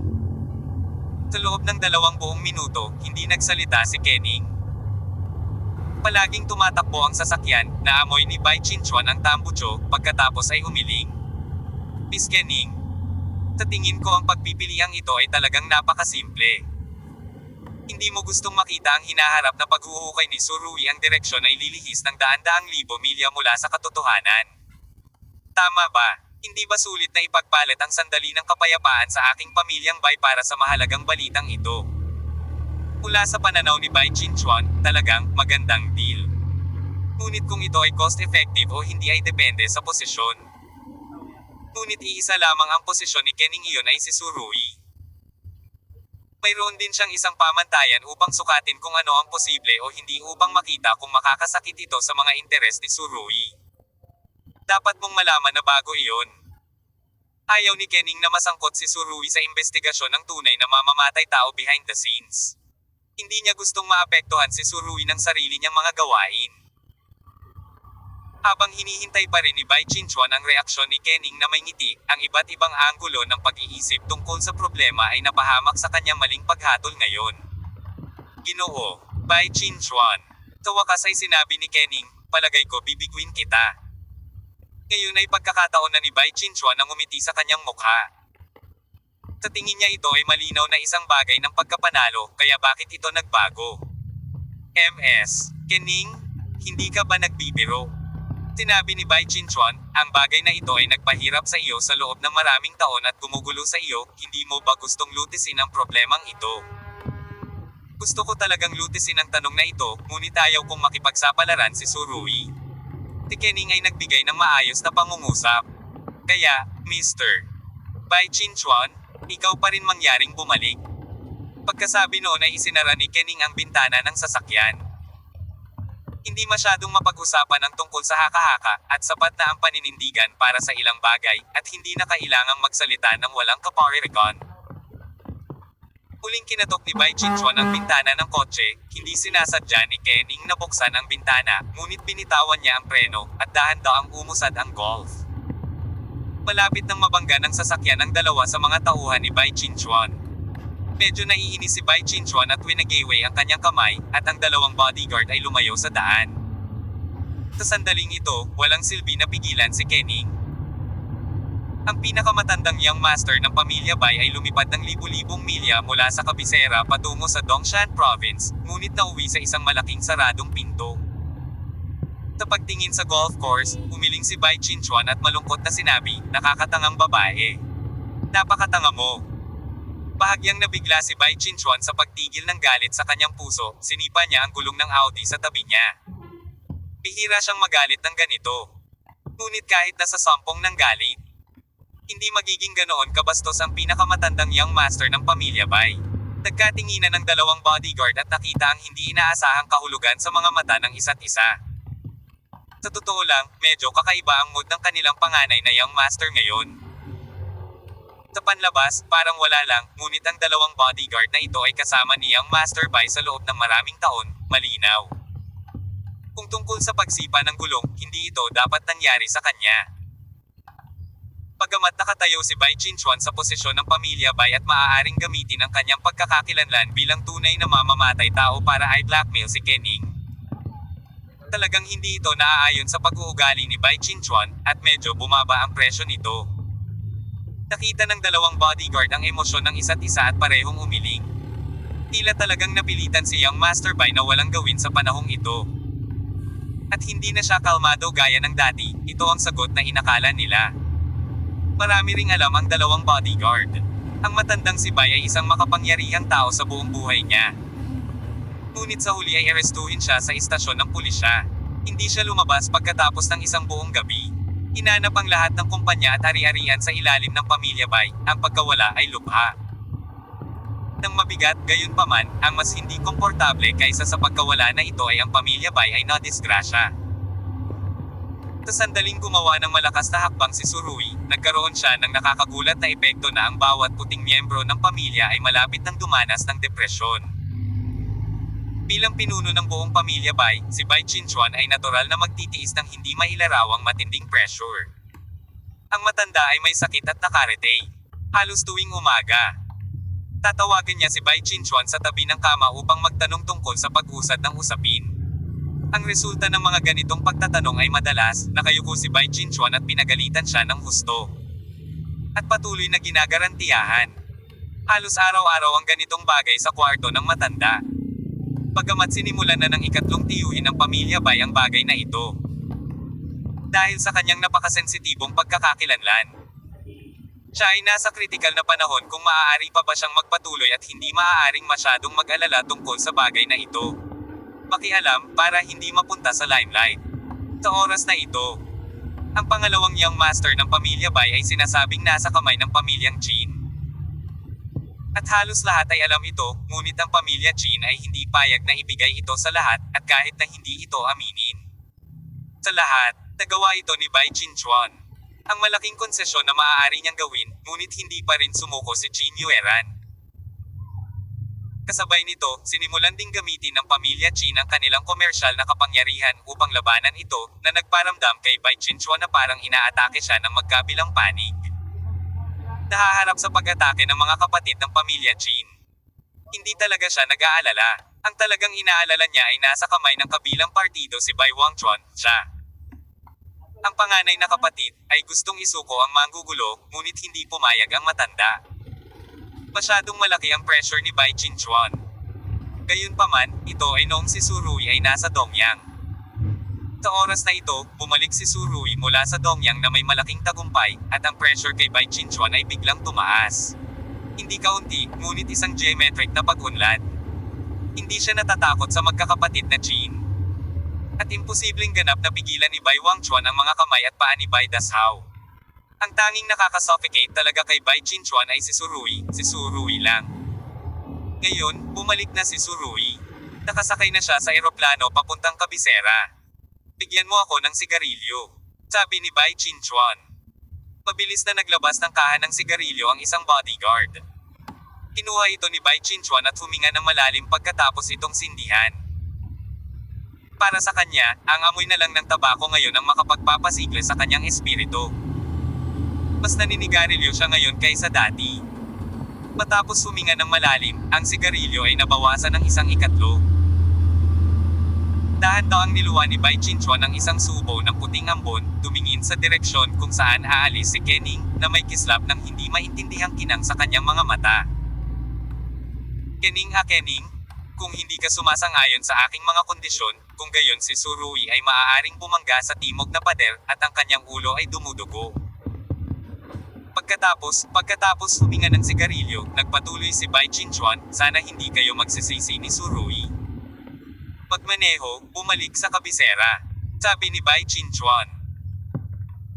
Sa loob ng 2 buong minuto, hindi nagsalita si Kening. Palaging tumatakbo ang sasakyan, naamoy ni Bai Chinchuan ang tambucho, pagkatapos ay humiling. Miss Kening. Sa tingin ko ang pagpipiliang ito ay talagang napakasimple. Hindi mo gustong makita ang hinaharap na paghuhukay ni Surui, ang direksyon ay lilihis ng daan-daang libo milya mula sa katotohanan. Tama ba? Hindi ba sulit na ipagpalit ang sandali ng kapayapaan sa aking pamilyang Bai para sa mahalagang balitang ito? Mula sa pananaw ni Bai Chinchuan, talagang magandang deal. Ngunit kung ito ay cost-effective o hindi ay depende sa posisyon. Ngunit iisa lamang ang posisyon ni Kening, iyon ay si Surui. Mayroon din siyang isang pamantayan upang sukatin kung ano ang posible o hindi upang makita kung makakasakit ito sa mga interes ni Surui. Dapat mong malaman na bago iyon. Ayaw ni Kening na masangkot si Surui sa investigasyon ng tunay na mamamatay tao behind the scenes. Hindi niya gustong maapektuhan si Surui ng sarili niyang mga gawain. Habang hinihintay pa rin ni Bai Chinchuan ang reaksyon ni Kening na may ngiti, ang iba't ibang anggulo ng pag-iisip tungkol sa problema ay napahamak sa kanyang maling paghatol ngayon. Ginoo, Bai Chinchuan. Sa wakas ay sinabi ni Kening, palagay ko bibiguin kita. Ngayon ay pagkakataon na ni Bai Chinchuan na ngumiti sa kanyang mukha. Sa tingin niya ito ay malinaw na isang bagay ng pagkapanalo, kaya bakit ito nagbago? MS. Kening, hindi ka ba nagbibiro? Sinabi ni Bai Chinchuan, ang bagay na ito ay nagpahirap sa iyo sa loob ng maraming taon at gumugulo sa iyo, hindi mo ba gustong lutisin ang problemang ito? Gusto ko talagang lutisin ang tanong na ito, ngunit ayaw kong makipagsapalaran si Surui. Si Kening ay nagbigay ng maayos na pangungusap. Kaya, Mr. Bai Chinchuan, ikaw pa rin mangyaring bumalik. Pagkasabi noon ay isinara ni Kening ang bintana ng sasakyan. Hindi masyadong mapag-usapan ang tungkol sa haka-haka, at sapat na ang paninindigan para sa ilang bagay, at hindi na kailangang magsalita ng walang kaparirikon. Huling kinatok ni Bai Chinchuan ang bintana ng kotse, hindi sinasadya ni Kening na buksan ang bintana, ngunit binitawan niya ang preno, at dahan-dahang umusad ang Golf. Malapit nang mabangga ng sasakyan ang dalawa sa mga tauhan ni Bai Chinchuan. Medyo naiinis si Bai Chinchuan at winagaway ang kanyang kamay, at ang dalawang bodyguard ay lumayo sa daan. Sa sandaling ito, walang silbi na pigilan si Kening. Ang pinakamatandang young master ng pamilya Bai ay lumipad ng libu-libong milya mula sa kabisera patungo sa Dongshan Province, ngunit nauwi sa isang malaking saradong pinto. Sa pagtingin sa golf course, umiling si Bai Chinchuan at malungkot na sinabi, nakakatangang babae. Napakatanga mo. Bahagyang nabigla si Bai Chinchuan sa pagtigil ng galit sa kanyang puso, sinipa niya ang gulong ng Audi sa tabi niya. Bihira siyang magalit ng ganito. Ngunit kahit nasa sampung ng galit, hindi magiging ganoon kabastos ang pinakamatandang young master ng pamilya Bai. Nagkatinginan ng dalawang bodyguard at nakita ang hindi inaasahang kahulugan sa mga mata ng isa't isa. Sa totoo lang, medyo kakaiba ang mood ng kanilang panganay na young master ngayon. Sa panlabas, parang wala lang, ngunit ang dalawang bodyguard na ito ay kasama ni young master Bai sa loob ng maraming taon, malinaw. Kung tungkol sa pagsipa ng gulong, hindi ito dapat nangyari sa kanya. Bagamat nakatayo si Bai Chinchuan sa posisyon ng pamilya Bai at maaaring gamitin ang kanyang pagkakakilanlan bilang tunay na mamamatay tao para i-blackmail si Kening. Talagang hindi ito naaayon sa pag-uugali ni Bai Chinchuan, at medyo bumaba ang presyo nito. Nakita ng dalawang bodyguard ang emosyon ng isa't isa at parehong umiling. Tila talagang napilitan si young master Bai na walang gawin sa panahong ito. At hindi na siya kalmado gaya ng dati, ito ang sagot na inakala nila. Marami ring alam ang dalawang bodyguard. Ang matandang si Bai ay isang makapangyarihang tao sa buong buhay niya. Ngunit sa huli ay arestuhin siya sa istasyon ng pulisya. Hindi siya lumabas pagkatapos ng isang buong gabi. Hinanap ang lahat ng kumpanya at ari-arian sa ilalim ng pamilya Bai, ang pagkawala ay lubha. Nang mabigat, gayon paman, ang mas hindi komportable kaysa sa pagkawala na ito ay ang pamilya Bai ay nadisgrasya. Sa sandaling gumawa ng malakas na hakbang si Surui, nagkaroon siya ng nakakagulat na epekto na ang bawat puting miyembro ng pamilya ay malapit ng dumanas ng depresyon. Bilang pinuno ng buong pamilya Bai, si Bai Chinchuan ay natural na magtitiis ng hindi mailarawang matinding pressure. Ang matanda ay may sakit at nakarete. Halos tuwing umaga, tatawagan niya si Bai Chinchuan sa tabi ng kama upang magtanong tungkol sa pag-usad ng usapin. Ang resulta ng mga ganitong pagtatanong ay madalas, nakayuko si Bai Chinchuan at pinagalitan siya ng husto. At patuloy na ginagarantiyahan. Halos araw-araw ang ganitong bagay sa kwarto ng matanda. Bagamat sinimulan na ng ikatlong tiyuhin ng pamilya Bai ang bagay na ito. Dahil sa kanyang napakasensitibong pagkakakilanlan. Siya ay nasa kritikal na panahon kung maaari pa ba siyang magpatuloy at hindi maaaring masyadong mag-alala tungkol sa bagay na ito. Pakialam para hindi mapunta sa limelight. Sa oras na ito, ang pangalawang young master ng pamilya Bai ay sinasabing nasa kamay ng pamilyang Chin. At halos lahat ay alam ito, ngunit ang pamilya Chin ay hindi payag na ibigay ito sa lahat, at kahit na hindi ito aminin. Sa lahat, nagawa ito ni Bai Chinchuan. Ang malaking konsesyon na maaari niyang gawin, ngunit hindi pa rin sumuko si Chin Yueran. Kasabay nito, sinimulan ding gamitin ng pamilya Chin ang kanilang komersyal na kapangyarihan upang labanan ito, na nagparamdam kay Bai Chinchuan na parang inaatake siya ng magkabilang panig. Nahaharap sa pag-atake ng mga kapatid ng pamilya Chin. Hindi talaga siya nag-aalala. Ang talagang inaalala niya ay nasa kamay ng kabilang partido si Bai Wangchuan, siya. Ang panganay na kapatid ay gustong isuko ang manggugulo, ngunit hindi pumayag ang matanda. Masyadong malaki ang pressure ni Bai Chinchuan. Gayunpaman, ito ay noong si Surui ay nasa Dongyang. Sa oras na ito, bumalik si Surui mula sa Dongyang na may malaking tagumpay, at ang pressure kay Bai Chinchuan ay biglang tumaas. Hindi kaunti, ngunit isang geometric na pag-unlad. Hindi siya natatakot sa magkakapatid na Chin. At imposibleng ganap na pigilan ni Bai Wangchuan ang mga kamay at paa ni Bai Dashao. Ang tanging nakakasuffocate talaga kay Bai Chinchuan ay si Surui lang. Ngayon, bumalik na si Surui. Nakasakay na siya sa eroplano papuntang kabisera. Bigyan mo ako ng sigarilyo, sabi ni Bai Chinchuan. Mabilis na naglabas ng kahan ng sigarilyo ang isang bodyguard. Kinuha ito ni Bai Chinchuan at huminga ng malalim pagkatapos itong sindihan. Para sa kanya, ang amoy na lang ng tabako ngayon ang makapagpapasigla sa kanyang espiritu. Mas naninigarilyo siya ngayon kaysa dati. Matapos huminga ng malalim, ang sigarilyo ay nabawasan ng 1/4. Dahan-dahang niluwa ni Bai Chinchuan ang isang subo ng puting ambon, tumingin sa direksyon kung saan aalis si Kening, na may kislap ng hindi maintindihang kinang sa kanyang mga mata. Kening, kung hindi ka sumasang-ayon sa aking mga kondisyon, kung gayon si Surui ay maaaring bumangga sa timog na pader, at ang kanyang ulo ay dumudugo. Pagkatapos huminga ng sigarilyo, nagpatuloy si Bai Chinchuan, sana hindi kayo magsisisi ni Surui. Pagmaneho, bumalik sa kabisera. Sabi ni Bai Chinchuan.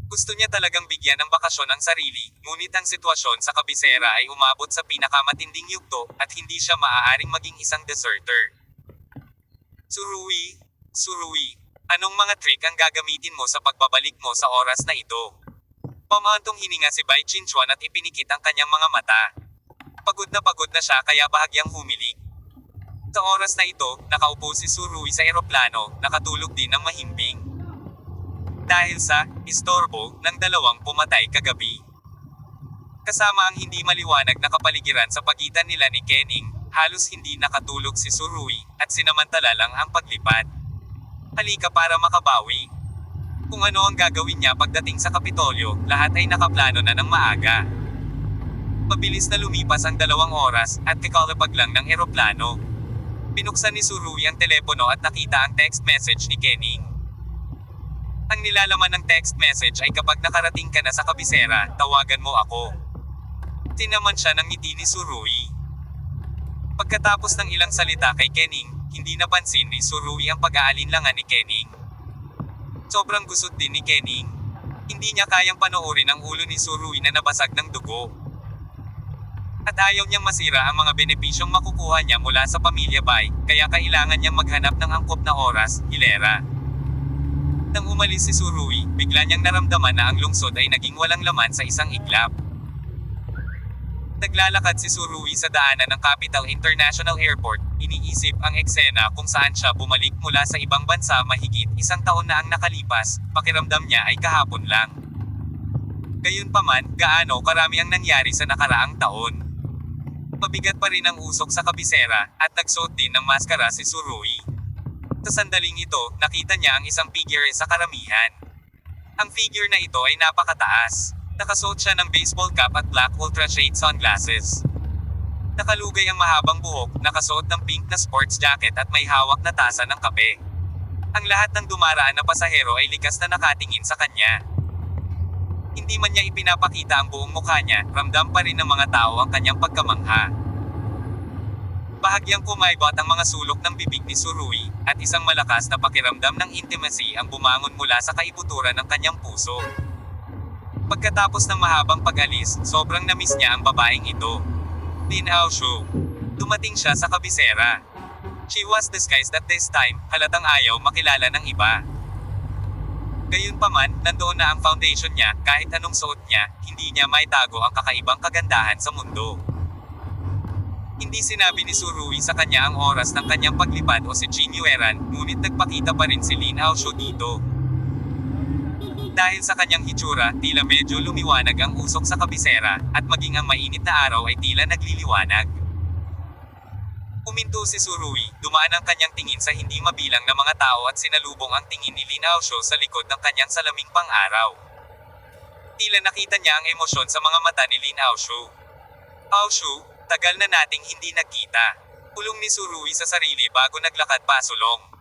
Gusto niya talagang bigyan ng bakasyon ang sarili, ngunit ang sitwasyon sa kabisera ay umabot sa pinakamatinding yugto, at hindi siya maaaring maging isang deserter. Surui, anong mga trick ang gagamitin mo sa pagbabalik mo sa oras na ito? Pamantong hininga si Bai Chinchuan at ipinikit ang kanyang mga mata. Pagod na siya kaya bahagyang humilig. Sa oras na ito, nakaupo si Surui sa eroplano, nakatulog din ng mahimbing. Dahil sa istorbo ng dalawang pumatay kagabi. Kasama ang hindi maliwanag na kapaligiran sa pagitan nila ni Kening, halos hindi nakatulog si Surui, at sinamantala lang ang paglipad. Halika para makabawi. Kung ano ang gagawin niya pagdating sa Kapitolyo, lahat ay nakaplano na ng maaga. Mabilis na lumipas ang 2 oras, at kakalapag lang ng eroplano. Binuksan ni Surui ang telepono at nakita ang text message ni Kening. Ang nilalaman ng text message ay kapag nakarating ka na sa kabisera, tawagan mo ako. Tinaman siya ng ngiti ni Surui. Pagkatapos ng ilang salita kay Kening, hindi napansin ni Surui ang pag-aalinlangan ni Kening. Sobrang gusot din ni Kening. Hindi niya kayang panoorin ang ulo ni Surui na nabasag ng dugo. At ayaw niyang masira ang mga benepisyong makukuha niya mula sa pamilya Bai, kaya kailangan niyang maghanap ng angkop na oras, hilera. Nang umalis si Surui, bigla niyang naramdaman na ang lungsod ay naging walang laman sa isang iglap. Naglalakad si Surui sa daanan ng Capital International Airport, iniisip ang eksena kung saan siya bumalik mula sa ibang bansa mahigit 1 taon na ang nakalipas, pakiramdam niya ay kahapon lang. Gayunpaman, gaano karami ang nangyari sa nakaraang taon. Mabigat pa rin ang usok sa kabisera, at nagsuot din ng maskara si Surui. Sa sandaling ito, nakita niya ang isang figure sa karamihan. Ang figure na ito ay napakataas. Nakasuot siya ng baseball cap at black ultra shade sunglasses. Nakalugay ang mahabang buhok, nakasuot ng pink na sports jacket at may hawak na tasa ng kape. Ang lahat ng dumaraan na pasahero ay likas na nakatingin sa kanya. Hindi man niya ipinapakita ang buong mukha niya, ramdam pa rin ng mga tao ang kanyang pagkamangha. Bahagyang kumaibot ang mga sulok ng bibig ni Surui, at isang malakas na pakiramdam ng intimacy ang bumangon mula sa kaibuturan ng kanyang puso. Pagkatapos ng mahabang pag-alis, sobrang namiss niya ang babaeng ito. Lin Aoshu. Dumating siya sa kabisera. She was disguised at this time, halatang ayaw makilala ng iba. Gayunpaman, nandoon na ang foundation niya, kahit anong suot niya, hindi niya maitago ang kakaibang kagandahan sa mundo. Hindi sinabi ni Surui sa kanya ang oras ng kanyang paglipad o si Jin Yueran, ngunit nagpakita pa rin si Lin Aoshu dito. Dahil sa kanyang hitsura, tila medyo lumiwanag ang usok sa kabisera, at maging ang mainit na araw ay tila nagliliwanag. Uminto si Surui, dumaan ang kanyang tingin sa hindi mabilang na mga tao at sinalubong ang tingin ni Lin Aoshu sa likod ng kanyang salaming pang-araw. Tila nakita niya ang emosyon sa mga mata ni Lin Aoshu. Aoshu, tagal na nating hindi nagkita. Pulong ni Surui sa sarili bago naglakad pasulong.